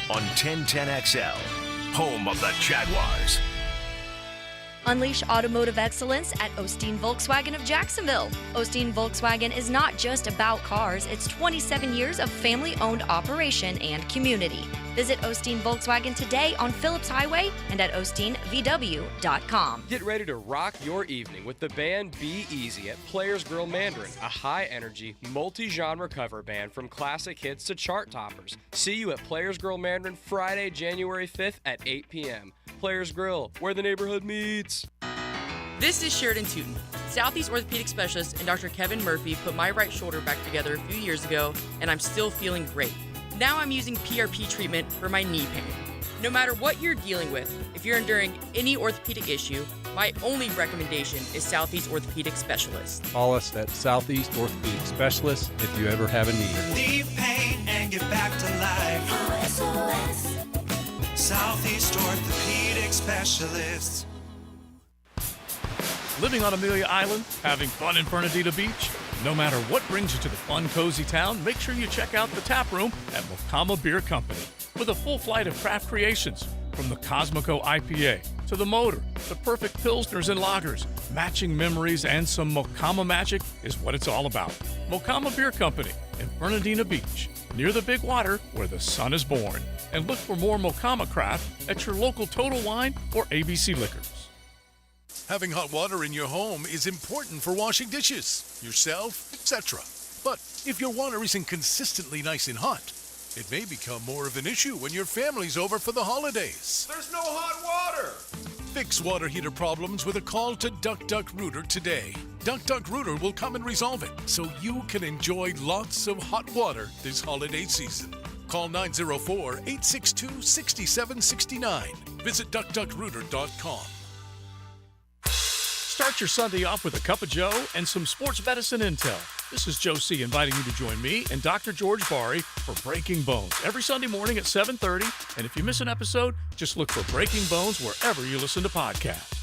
[SPEAKER 1] on 1010XL, home of the Jaguars.
[SPEAKER 21] Unleash automotive excellence at Osteen Volkswagen of Jacksonville. Osteen Volkswagen is not just about cars, it's 27 years of family-owned operation and community. Visit Osteen Volkswagen today on Phillips Highway and at osteenvw.com.
[SPEAKER 27] Get ready to rock your evening with the band Be Easy at Players Grill Mandarin, a high-energy, multi-genre cover band from classic hits to chart toppers. See you at Players Grill Mandarin Friday, January 5th at 8 p.m. Players Grill, where the neighborhood meets.
[SPEAKER 10] This is Sheridan Tootin, Southeast Orthopedic Specialist, and Dr. Kevin Murphy put my right shoulder back together a few years ago, and I'm still feeling great. Now I'm using PRP treatment for my knee pain. No matter what you're dealing with, if you're enduring any orthopedic issue, my only recommendation is Southeast Orthopedic Specialist.
[SPEAKER 11] Call us at Southeast Orthopedic Specialist if you ever have a need.
[SPEAKER 12] Relieve pain and get back to life. SOS. Southeast Orthopedic Specialists.
[SPEAKER 14] Living on Amelia Island, having fun in Fernandina Beach? No matter what brings you to the fun, cozy town, make sure you check out the tap room at Mokama Beer Company. With a full flight of craft creations, from the Cosmico IPA to the Motor, the perfect Pilsners and Lagers, matching memories and some Mokama magic is what it's all about. Mokama Beer Company in Fernandina Beach, near the big water where the sun is born. And look for more Mokama craft at your local Total Wine or ABC Liquors.
[SPEAKER 13] Having hot water in your home is important for washing dishes, yourself, etc. But if your water isn't consistently nice and hot, it may become more of an issue when your family's over for the holidays.
[SPEAKER 12] There's no hot water!
[SPEAKER 13] Fix water heater problems with a call to Duck Duck Rooter today. Duck Duck Rooter will come and resolve it so you can enjoy lots of hot water this holiday season. Call 904-862-6769. Visit duckduckrooter.com.
[SPEAKER 14] Start your Sunday off with a cup of Joe and some sports medicine intel. This is Joe C. inviting you to join me and Dr. George Bari for Breaking Bones every Sunday morning at 7:30. And if you miss an episode, just look for Breaking Bones wherever you listen to podcasts.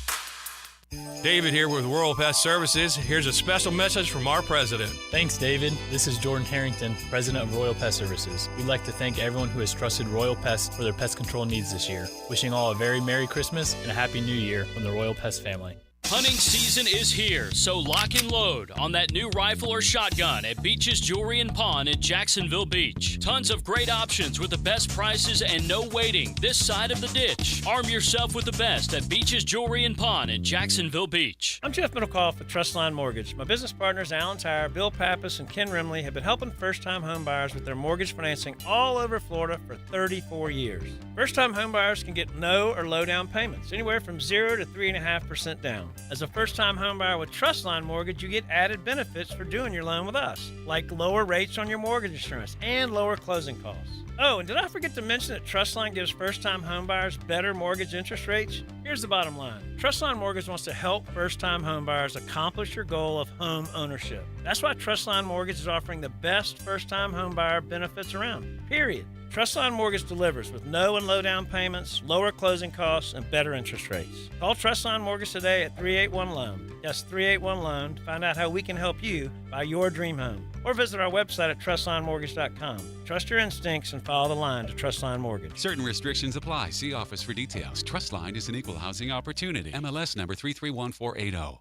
[SPEAKER 9] David here with Royal Pest Services. Here's a special message from our president.
[SPEAKER 4] Thanks, David. This is Jordan Harrington, president of Royal Pest Services. We'd like to thank everyone who has trusted Royal Pest for their pest control needs this year. Wishing all a very Merry Christmas and a Happy New Year from the Royal Pest family.
[SPEAKER 28] Hunting season is here, so lock and load on that new rifle or shotgun at Beach's Jewelry and Pawn in Jacksonville Beach. Tons of great options with the best prices and no waiting this side of the ditch. Arm yourself with the best at Beach's Jewelry and Pawn in Jacksonville Beach.
[SPEAKER 5] I'm Jeff Middlecoff with Trustline Mortgage. My business partners Alan Tyre, Bill Pappas, and Ken Rimley have been helping first-time home buyers with their mortgage financing all over Florida for 34 years. First-time home buyers can get no or low down payments, anywhere from 0 to 3.5% down. As a first-time homebuyer with Trustline Mortgage, you get added benefits for doing your loan with us, like lower rates on your mortgage insurance and lower closing costs. Oh, and did I forget to mention that Trustline gives first-time homebuyers better mortgage interest rates? Here's the bottom line. Trustline Mortgage wants to help first-time homebuyers accomplish your goal of home ownership. That's why Trustline Mortgage is offering the best first-time homebuyer benefits around, period. Trustline Mortgage delivers with no and low down payments, lower closing costs, and better interest rates. Call Trustline Mortgage today at 381-LOAN. That's 381-LOAN to find out how we can help you buy your dream home. Or visit our website at trustlinemortgage.com. Trust your instincts and follow the line to Trustline Mortgage.
[SPEAKER 7] Certain restrictions apply. See office for details. Trustline is an equal housing opportunity. MLS number 331480.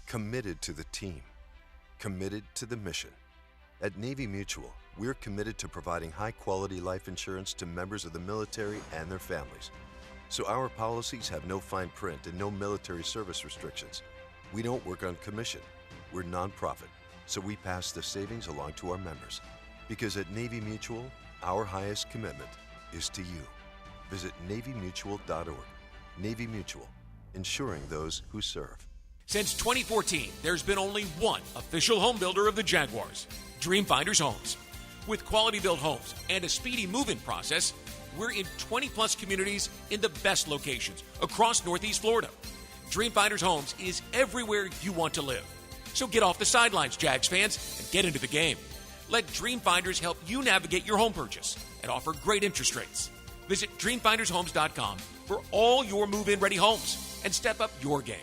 [SPEAKER 15] Committed to the team. Committed to the mission. At Navy Mutual, we're committed to providing high-quality life insurance to members of the military and their families. So our policies have no fine print and no military service restrictions. We don't work on commission. We're nonprofit, so we pass the savings along to our members. Because at Navy Mutual, our highest commitment is to you. Visit NavyMutual.org. Navy Mutual, insuring those who serve.
[SPEAKER 3] Since 2014, there's been only one official home builder of the Jaguars, Dreamfinders Homes. With quality-built homes and a speedy move-in process, we're in 20-plus communities in the best locations across Northeast Florida. Dreamfinders Homes is everywhere you want to live. So get off the sidelines, Jags fans, and get into the game. Let Dreamfinders help you navigate your home purchase and offer great interest rates. Visit DreamfindersHomes.com for all your move-in ready homes and step up your game.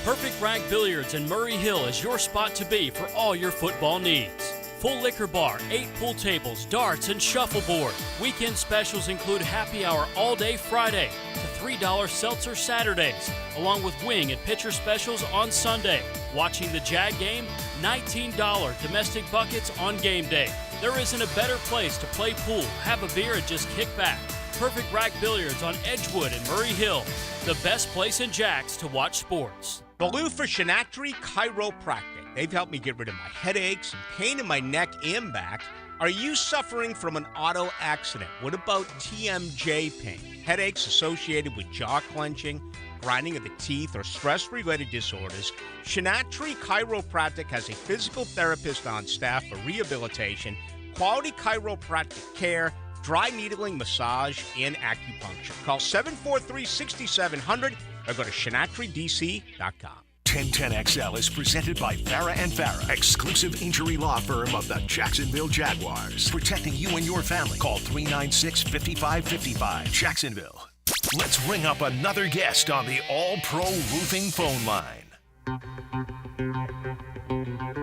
[SPEAKER 28] Perfect Rag Billiards in Murray Hill is your spot to be for all your football needs. Full liquor bar, 8 pool tables, darts, and shuffleboard. Weekend specials include happy hour all day Friday to $3 seltzer Saturdays, along with wing and pitcher specials on Sunday. Watching the Jag game, $19 domestic buckets on game day. There isn't a better place to play pool, have a beer, and just kick back. Perfect Rack Billiards on Edgewood and Murray Hill. The best place in Jax to watch sports.
[SPEAKER 2] Ballou for Shinatri Chiropractic. They've helped me get rid of my headaches and pain in my neck and back. Are you suffering from an auto accident? What about TMJ pain? Headaches associated with jaw clenching, grinding of the teeth, or stress-related disorders? Shinatri Chiropractic has a physical therapist on staff for rehabilitation, quality chiropractic care, dry needling, massage, and acupuncture. Call 743-6700 or go to ShinatriDC.com.
[SPEAKER 1] 1010XL is presented by Farah and Farah, exclusive injury law firm of the Jacksonville Jaguars. Protecting you and your family. Call 396-5555. Jacksonville. Let's ring up another guest on the All-Pro Roofing phone line.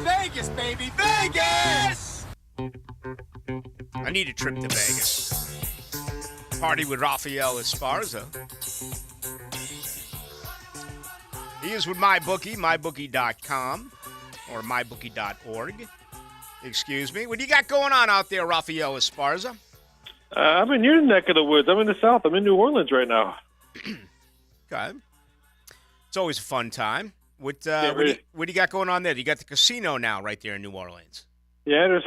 [SPEAKER 8] Vegas, baby, Vegas!
[SPEAKER 2] I need a trip to Vegas. Party with Rafael Esparza. He is with MyBookie, mybookie.com, or mybookie.org. Excuse me. What do you got going on out there, Rafael Esparza?
[SPEAKER 23] I'm in your neck of the woods. I'm in the South. I'm in New Orleans right now.
[SPEAKER 2] Okay. It's always a fun time. What do you got going on there? You got the casino now right there in New Orleans.
[SPEAKER 23] Yeah, there's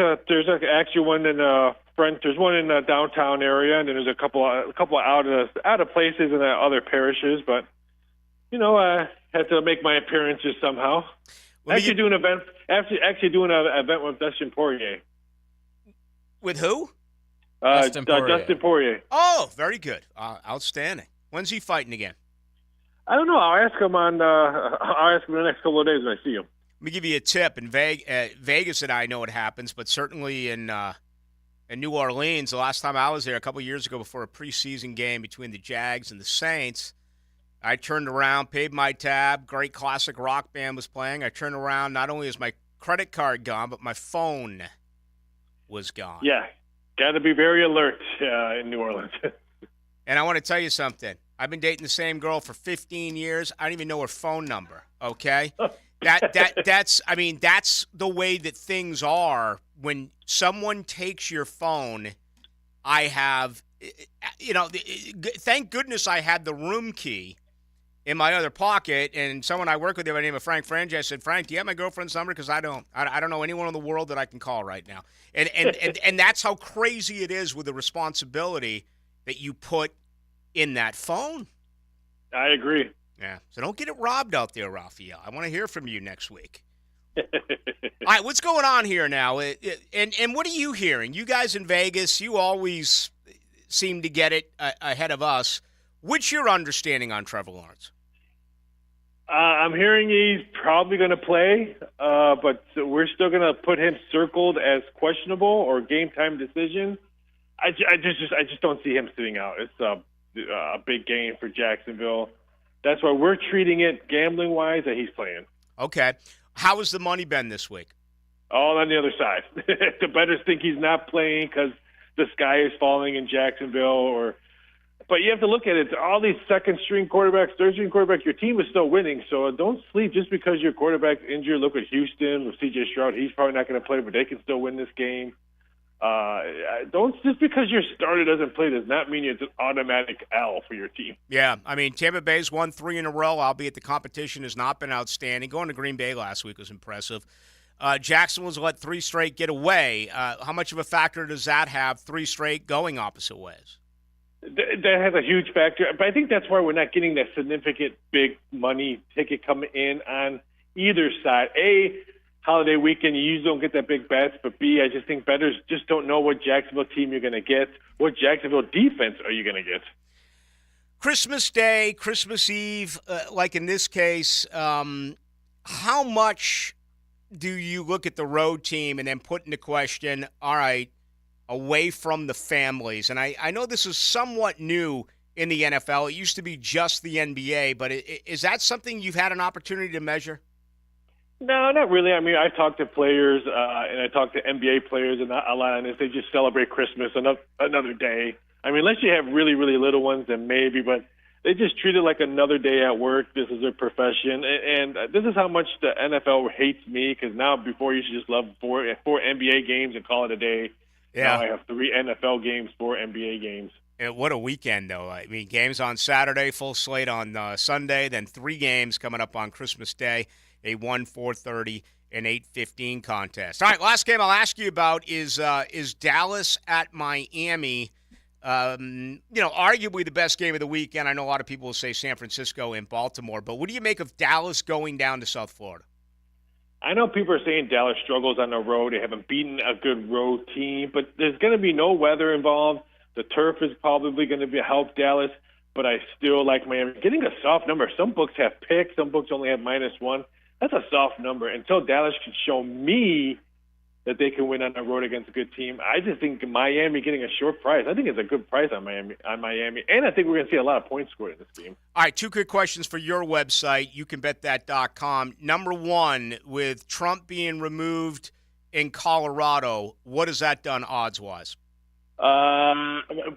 [SPEAKER 23] actually one in there's one in the downtown area, and then there's a couple out of places in the other parishes. But I had to make my appearances somehow. Actually doing an event with Dustin Poirier.
[SPEAKER 2] With who?
[SPEAKER 23] Dustin Poirier.
[SPEAKER 2] Oh, very good. Outstanding. When's he fighting again?
[SPEAKER 23] I don't know. I'll ask him in the next couple of days when I see him.
[SPEAKER 2] Let me give you a tip. In Vegas, and I know it happens, but certainly in New Orleans, the last time I was there a couple of years ago before a preseason game between the Jags and the Saints, I turned around, paid my tab. Great classic rock band was playing. I turned around. Not only is my credit card gone, but my phone was gone.
[SPEAKER 23] Yeah, got to be very alert in New Orleans.
[SPEAKER 2] And I want to tell you something. I've been dating the same girl for 15 years. I don't even know her phone number, okay? That's the way that things are. When someone takes your phone, I have, thank goodness I had the room key in my other pocket, and someone I work with by the name of Frank Frangi, I said, Frank, do you have my girlfriend's number? Because I don't know anyone in the world that I can call right now. And that's how crazy it is with the responsibility that you put in that phone.
[SPEAKER 23] I agree.
[SPEAKER 2] Yeah. So don't get it robbed out there, Raphael. I want to hear from you next week. All right, what's going on here now? And what are you hearing? You guys in Vegas, you always seem to get it ahead of us. What's your understanding on Trevor Lawrence?
[SPEAKER 23] I'm hearing he's probably going to play, but we're still going to put him circled as questionable or game time decision. I just don't see him sitting out. It's a big game for Jacksonville. That's why we're treating it gambling-wise that he's playing.
[SPEAKER 2] Okay. How has the money been this week?
[SPEAKER 23] All on the other side. The bettors think he's not playing because the sky is falling in Jacksonville. But you have to look at it. All these second-string quarterbacks, third-string quarterbacks, your team is still winning. So don't sleep just because your quarterback's injured. Look at Houston with C.J. Stroud. He's probably not going to play, but they can still win this game. Don't just because your starter doesn't play does not mean it's an automatic L for your team.
[SPEAKER 2] Yeah, I mean, Tampa Bay's won 3 in a row, albeit the competition has not been outstanding. Going to Green Bay last week was impressive. Jacksonville's let 3 straight get away. How much of a factor does that have, 3 straight going opposite ways?
[SPEAKER 23] That has a huge factor, but I think that's why we're not getting that significant big money ticket coming in on either side. A, holiday weekend, you usually don't get that big bets, but B, I just think bettors just don't know what Jacksonville team you're going to get. What Jacksonville defense are you going to get?
[SPEAKER 2] Christmas Day, Christmas Eve, like in this case, how much do you look at the road team and then put into question, all right, away from the families? And I know this is somewhat new in the NFL. It used to be just the NBA, but is that something you've had an opportunity to measure?
[SPEAKER 23] No, not really. I mean, I talk to players and I talk to NBA players, and a lot of this, they just celebrate Christmas another day. I mean, unless you have really, really little ones, then maybe, but they just treat it like another day at work. This is their profession. And this is how much the NFL hates me, because now before you should just love four NBA games and call it a day.
[SPEAKER 2] Yeah.
[SPEAKER 23] Now I have 3 NFL games, 4 NBA games.
[SPEAKER 2] And what a weekend, though. I mean, games on Saturday, full slate on Sunday, then 3 games coming up on Christmas Day, a 1, 4:30, and 8:15 contest. All right, last game I'll ask you about is Dallas at Miami. Arguably the best game of the weekend. I know a lot of people will say San Francisco and Baltimore, but what do you make of Dallas going down to South Florida?
[SPEAKER 23] I know people are saying Dallas struggles on the road. They haven't beaten a good road team, but there's going to be no weather involved. The turf is probably going to help Dallas, but I still like Miami. Getting a soft number. Some books have picks. Some books only have -1. That's a soft number. Until Dallas can show me that they can win on the road against a good team, I just think Miami getting a short price. I think it's a good price on Miami, and I think we're going to see a lot of points scored in this game.
[SPEAKER 2] All right, 2 quick questions for your website, youcanbetthat.com. Number 1, with Trump being removed in Colorado, what has that done odds-wise?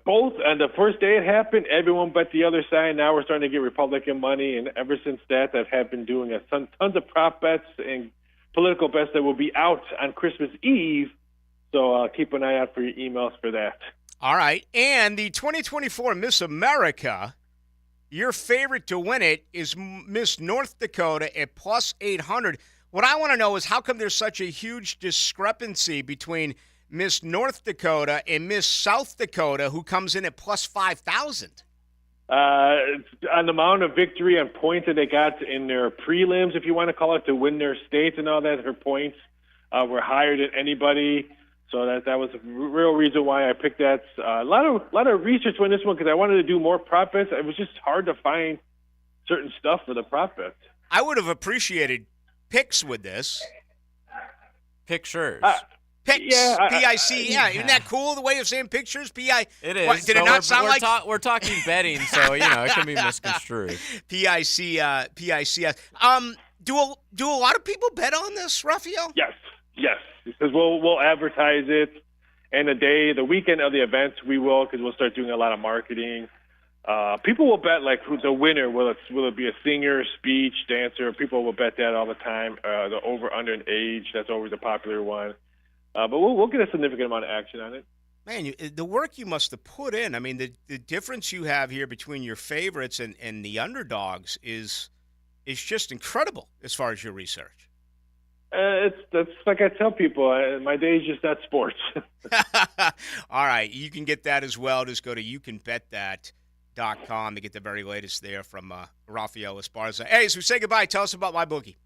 [SPEAKER 23] Both. And the first day it happened, everyone bet the other side. Now we're starting to get Republican money, and ever since that, I've been doing tons of prop bets and political bets that will be out on Christmas Eve. So keep an eye out for your emails for that.
[SPEAKER 2] All right. And the 2024 Miss America, your favorite to win it is Miss North Dakota at +800. What I want to know is how come there's such a huge discrepancy between Miss North Dakota and Miss South Dakota, who comes in at +5,000?
[SPEAKER 23] On the amount of victory and points that they got in their prelims, if you want to call it, to win their states and all that, her points were higher than anybody. So that was a real reason why I picked that. A lot of research on this one because I wanted to do more prop bets. It was just hard to find certain stuff for the prop bets.
[SPEAKER 2] I would have appreciated picks with this.
[SPEAKER 16] Pictures.
[SPEAKER 2] Pics, P-I-C, yeah. Isn't that cool, the way of saying pictures?
[SPEAKER 16] It is.
[SPEAKER 2] What, did it not sound like?
[SPEAKER 16] We're talking betting, so, it can be misconstrued.
[SPEAKER 2] P-I-C-S. Do a lot of people bet on this, Raphael?
[SPEAKER 23] Yes. Because we'll advertise it, and the weekend of the event, we will, because we'll start doing a lot of marketing. People will bet like who's the winner. Will it be a singer, speech, dancer? People will bet that all the time. The over under an age, that's always a popular one. But we'll get a significant amount of action on it.
[SPEAKER 2] Man, the work you must have put in. I mean, the difference you have here between your favorites and the underdogs is just incredible as far as your research.
[SPEAKER 23] That's like I tell people, my day is just not sports.
[SPEAKER 2] All right, you can get that as well. Just go to youcanbetthat.com to get the very latest there from Rafael Esparza. Hey, as we say goodbye, tell us about MyBookie.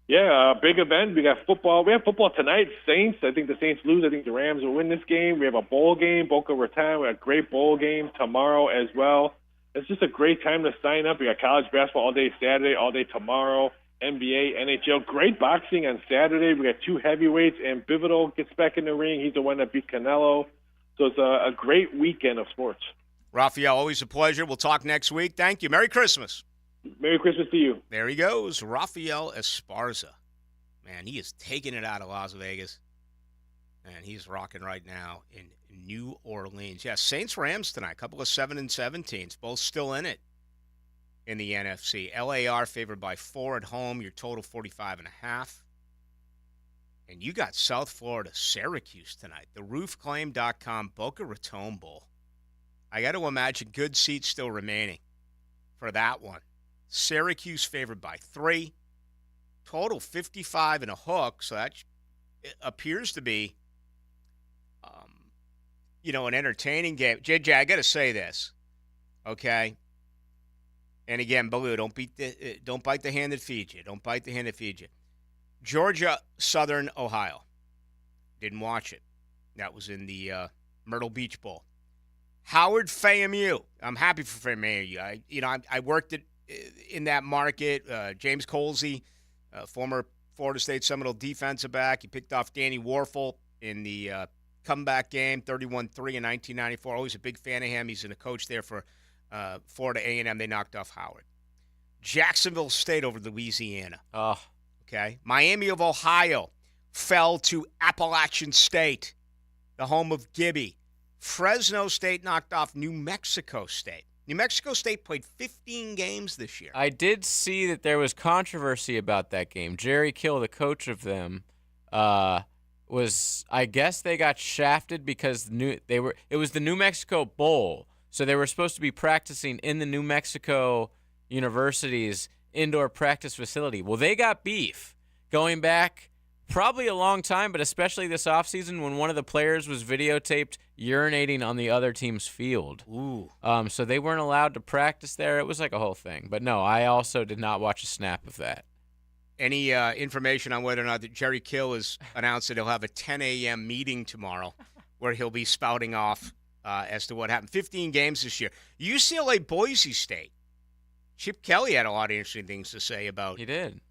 [SPEAKER 23] Yeah, big event. We got football. We have football tonight. Saints. I think the Saints lose. I think the Rams will win this game. We have a bowl game, Boca Raton. We have a great bowl game tomorrow as well. It's just a great time to sign up. We got college basketball all day Saturday, all day tomorrow. NBA, NHL. Great boxing on Saturday. We got two heavyweights, and Bivito gets back in the ring. He's the one that beat Canelo. So it's a great weekend of sports.
[SPEAKER 2] Raphael, always a pleasure. We'll talk next week. Thank you. Merry Christmas.
[SPEAKER 23] Merry Christmas to you.
[SPEAKER 2] There he goes, Rafael Esparza. Man, he is taking it out of Las Vegas. And he's rocking right now in New Orleans. Yeah, Saints-Rams tonight. A couple of 7 and 17s. Both still in it in the NFC. LAR favored by 4 at home. Your total 45.5. And you got South Florida, Syracuse tonight. The roofclaim.com Boca Raton Bowl. I got to imagine good seats still remaining for that one. Syracuse favored by 3. Total 55 and a hook, so that appears to be, an entertaining game. JJ, I got to say this, okay? And again, Ballou, don't bite the hand that feeds you. Don't bite the hand that feeds you. Georgia, Southern Ohio. Didn't watch it. That was in the Myrtle Beach Bowl. Howard FAMU. I'm happy for FAMU. I worked in that market. James Colsey, former Florida State Seminole defensive back. He picked off Danny Warfel in the comeback game, 31-3 in 1994. Always a big fan of him. He's a coach there for Florida A&M. They knocked off Howard. Jacksonville State over Louisiana.
[SPEAKER 16] Oh.
[SPEAKER 2] Okay. Miami of Ohio fell to Appalachian State, the home of Gibby. Fresno State knocked off New Mexico State. New Mexico State played 15 games this year.
[SPEAKER 16] I did see that there was controversy about that game. Jerry Kill, the coach of them, I guess they got shafted because it was the New Mexico Bowl, so they were supposed to be practicing in the New Mexico University's indoor practice facility. Well, they got beef going back probably a long time, but especially this offseason when one of the players was videotaped urinating on the other team's field.
[SPEAKER 2] Ooh.
[SPEAKER 16] So they weren't allowed to practice there. It was like a whole thing. But no, I also did not watch a snap of that.
[SPEAKER 2] Any information on whether or not that Jerry Kill has announced that he'll have a 10 a.m. meeting tomorrow where he'll be spouting off as to what happened. 15 games this year. UCLA Boise State. Chip Kelly had a lot of interesting things to say about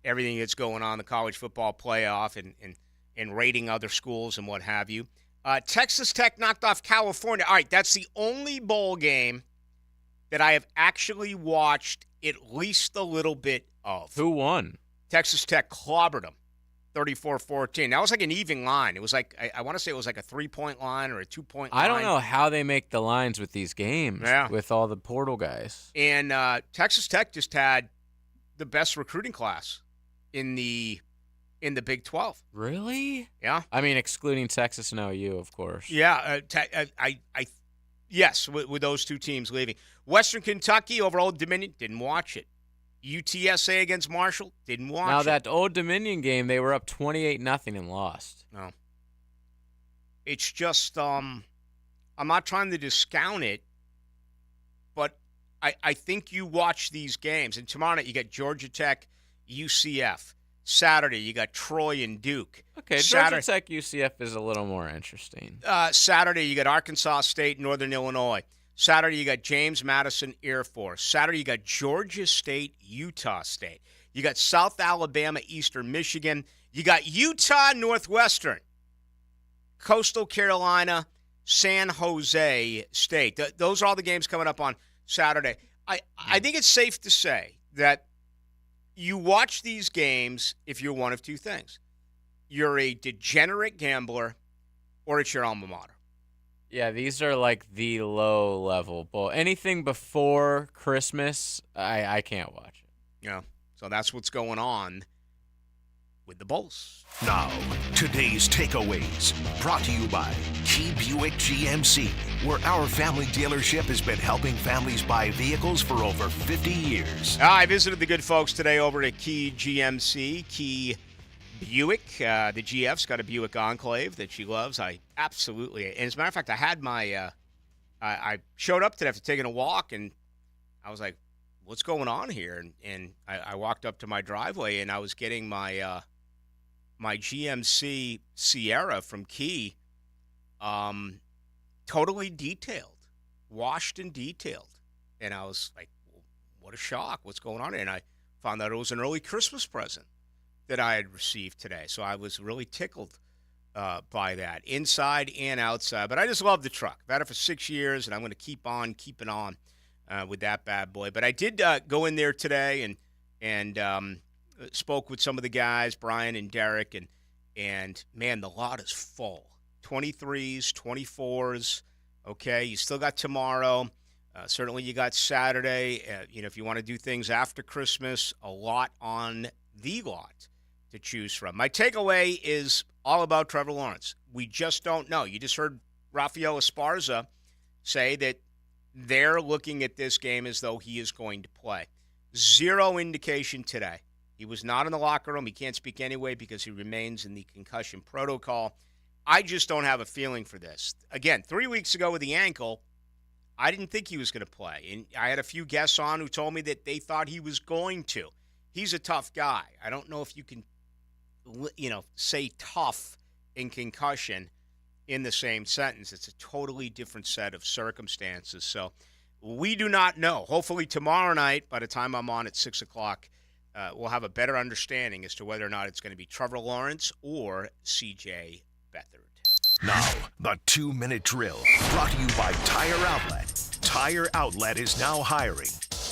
[SPEAKER 2] everything that's going on in the college football playoff and rating other schools and what have you. Texas Tech knocked off California. All right, that's the only bowl game that I have actually watched at least a little bit of.
[SPEAKER 16] Who won?
[SPEAKER 2] Texas Tech clobbered them, 34-14. That was like an even line. It was like, I want to say it was like a 3-point line or a 2-point line.
[SPEAKER 16] I don't know how they make the lines with these games with all the portal guys.
[SPEAKER 2] And Texas Tech just had the best recruiting class in the Big 12.
[SPEAKER 16] Really?
[SPEAKER 2] Yeah.
[SPEAKER 16] I mean, excluding Texas and OU, of course.
[SPEAKER 2] Yeah. Yes, with those two teams leaving. Western Kentucky over Old Dominion, didn't watch it. UTSA against Marshall, didn't watch it.
[SPEAKER 16] Now, that Old Dominion game, they were up 28-0 and lost.
[SPEAKER 2] No. It's just, I'm not trying to discount it, but I think you watch these games. And tomorrow night, you got Georgia Tech, UCF. Saturday, you got Troy and Duke.
[SPEAKER 16] Okay, Georgia Tech, UCF is a little more interesting.
[SPEAKER 2] Saturday, you got Arkansas State, Northern Illinois. Saturday, you got James Madison Air Force. Saturday, you got Georgia State, Utah State. You got South Alabama, Eastern Michigan. You got Utah, Northwestern. Coastal Carolina, San Jose State. Those are all the games coming up on Saturday. I think it's safe to say that you watch these games if you're one of two things. You're a degenerate gambler or it's your alma mater.
[SPEAKER 16] Yeah, these are like the low-level bowl. Anything before Christmas, I can't watch it.
[SPEAKER 2] Yeah, so that's what's going on with the bowls.
[SPEAKER 1] Now, today's takeaways, brought to you by Key Buick GMC, where our family dealership has been helping families buy vehicles for over 50 years.
[SPEAKER 2] I visited the good folks today over at Key GMC, Key Buick. The GF's got a Buick Enclave that she loves. I absolutely, and as a matter of fact, I had my, I showed up today after taking a walk, and I was like, what's going on here? And I walked up to my driveway, and I was getting my my GMC Sierra from Key, totally detailed, washed and detailed. And I was like, what a shock. What's going on here? And I found out it was an early Christmas present that I had received today. So I was really tickled by that, inside and outside. But I just love the truck. I've had it for 6 years, and I'm going to keep on keeping on with that bad boy. But I did go in there today and spoke with some of the guys, Brian and Derek, and man, the lot is full. 23s, 24s, okay? You still got tomorrow. Certainly you got Saturday. If you want to do things after Christmas, a lot on the lot to choose from. My takeaway is all about Trevor Lawrence. We just don't know. You just heard Rafael Esparza say that they're looking at this game as though he is going to play. Zero indication today. He was not in the locker room. He can't speak anyway because he remains in the concussion protocol. I just don't have a feeling for this. Again, 3 weeks ago with the ankle, I didn't think he was going to play. And I had a few guests on who told me that they thought he was going to. He's a tough guy. I don't know if you can, say tough and concussion in the same sentence. It's a totally different set of circumstances. So we do not know. Hopefully tomorrow night, by the time I'm on at 6 o'clock, we'll have a better understanding as to whether or not it's going to be Trevor Lawrence or C.J. Beathard.
[SPEAKER 1] Now, the 2-minute drill, brought to you by Tire Outlet. Tire Outlet is now hiring.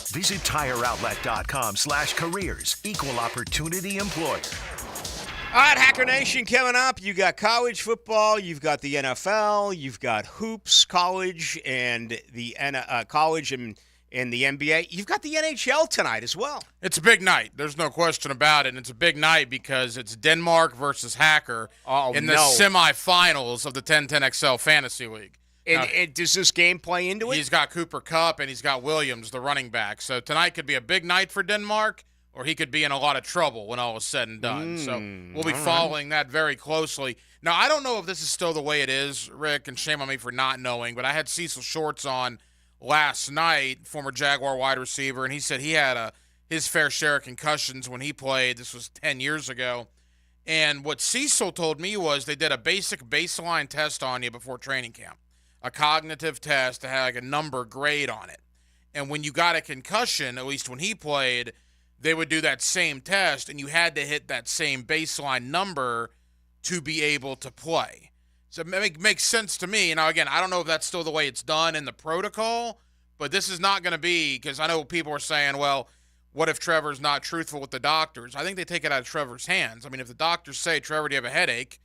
[SPEAKER 1] Visit TireOutlet.com/careers. Equal opportunity employer.
[SPEAKER 2] All right, Hacker Nation coming up. You got college football, you've got the NFL, you've got hoops, college, and the college and the NBA. You've got the NHL tonight as well.
[SPEAKER 17] It's a big night. There's no question about it. And it's a big night because it's Denmark versus Hacker in the semifinals of the 10-10XL Fantasy League.
[SPEAKER 2] And does this game play into it?
[SPEAKER 17] He's got Cooper Kupp and he's got Williams, the running back. So tonight could be a big night for Denmark, or he could be in a lot of trouble when all is said and done. So we'll be following that very closely. Now, I don't know if this is still the way it is, Rick, and shame on me for not knowing, but I had Cecil Shorts on last night, former Jaguar wide receiver, and he said he had his fair share of concussions when he played. This was 10 years ago. And what Cecil told me was they did a basic baseline test on you before training camp, a cognitive test to have like a number grade on it. And when you got a concussion, at least when he played, they would do that same test, and you had to hit that same baseline number to be able to play. So it makes sense to me. Now, again, I don't know if that's still the way it's done in the protocol, but this is not going to be, because I know people are saying, well, what if Trevor's not truthful with the doctors? I think they take it out of Trevor's hands. I mean, if the doctors say, Trevor, do you have a headache?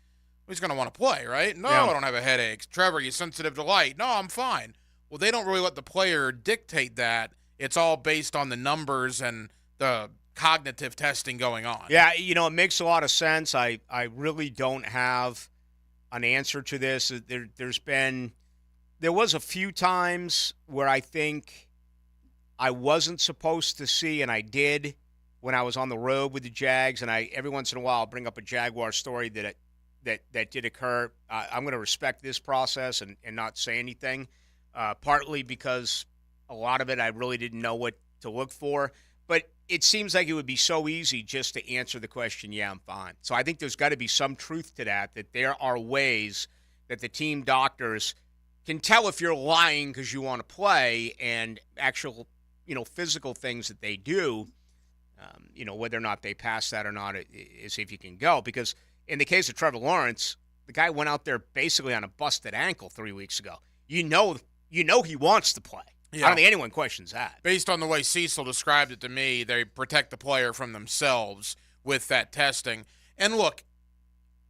[SPEAKER 17] He's going to want to play, right? No, I don't have a headache. Trevor, you sensitive to light? No, I'm fine. Well, they don't really let the player dictate that. It's all based on the numbers and the cognitive testing going on.
[SPEAKER 2] Yeah, it makes a lot of sense. I really don't have an answer to this. There was a few times where I think I wasn't supposed to see, and I did when I was on the road with the Jags, and every once in a while I'll bring up a Jaguar story that did occur. I'm going to respect this process and not say anything, partly because a lot of it I really didn't know what to look for. But it seems like it would be so easy just to answer the question, yeah, I'm fine. So I think there's got to be some truth to that there are ways that the team doctors can tell if you're lying because you want to play, and actual, physical things that they do, whether or not they pass that or not is if you can go. Because in the case of Trevor Lawrence, The guy went out there basically on a busted ankle 3 weeks ago. You know he wants to play.
[SPEAKER 17] Yeah.
[SPEAKER 2] I don't think anyone questions that.
[SPEAKER 17] Based on the way Cecil described it to me, they protect the player from themselves with that testing. And look,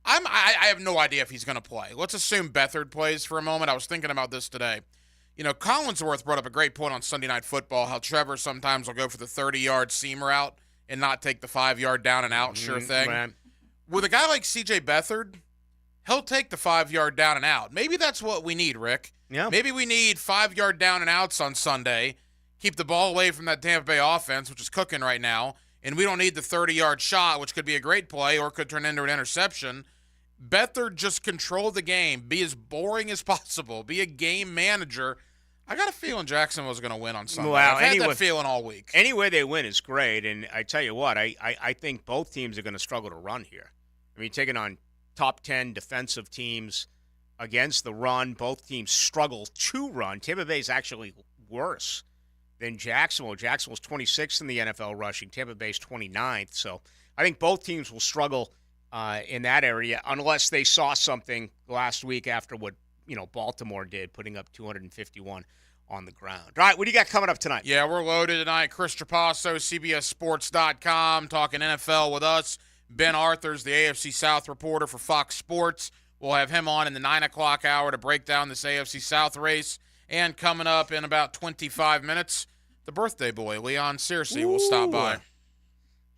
[SPEAKER 17] I have no idea if he's going to play. Let's assume Beathard plays for a moment. I was thinking about this today. You know, Collinsworth brought up a great point on Sunday Night Football, how Trevor sometimes will go for the 30-yard seam route and not take the 5-yard down and out sure thing.
[SPEAKER 2] Right.
[SPEAKER 17] With a guy like C.J. Beathard, he'll take the 5-yard down and out. Maybe that's what we need, Rick.
[SPEAKER 2] Yeah.
[SPEAKER 17] Maybe we need 5-yard down and outs on Sunday, keep the ball away from that Tampa Bay offense, which is cooking right now, and we don't need the 30-yard shot, which could be a great play or could turn into an interception. Beathard just control the game, be as boring as possible, be a game manager. I got a feeling Jacksonville's going to win on Sunday.
[SPEAKER 2] Well,
[SPEAKER 17] I've had that feeling all week.
[SPEAKER 2] Any way they win is great, and I tell you what, I think both teams are going to struggle to run here. I mean, taking on top 10 defensive teams against the run, both teams struggle to run. Tampa Bay's actually worse than Jacksonville. Jacksonville's 26th in the NFL rushing. Tampa Bay's 29th. So I think both teams will struggle in that area unless they saw something last week after what Baltimore did, putting up 251 on the ground. All right, what do you got coming up tonight?
[SPEAKER 17] Yeah, we're loaded tonight. Chris Trapasso, CBSSports.com, talking NFL with us. Ben Arthur's the AFC South reporter for Fox Sports. We'll have him on in the 9 o'clock hour to break down this AFC South race. And coming up in about 25 minutes, the birthday boy, Leon Searcy, will stop by.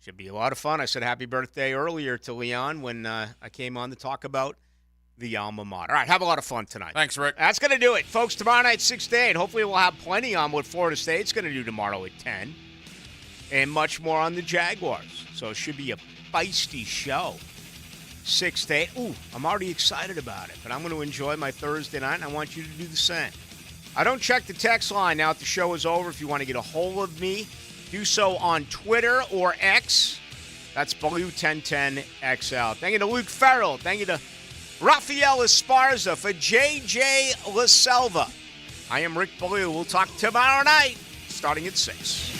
[SPEAKER 2] Should be a lot of fun. I said happy birthday earlier to Leon when I came on to talk about the alma mater. All right, have a lot of fun tonight.
[SPEAKER 17] Thanks, Rick.
[SPEAKER 2] That's going to do it. Folks, tomorrow night, 6 to 8. Hopefully we'll have plenty on what Florida State's going to do tomorrow at 10. And much more on the Jaguars. So it should be a feisty show. 6 to 8. Ooh, I'm already excited about it. But I'm going to enjoy my Thursday night, and I want you to do the same. I don't check the text line now that the show is over. If you want to get a hold of me, do so on Twitter or X. That's Ballou1010XL. Thank you to Luke Farrell. Thank you to Rafael Esparza for JJ LaSelva. I am Rick Ballou. We'll talk tomorrow night starting at 6.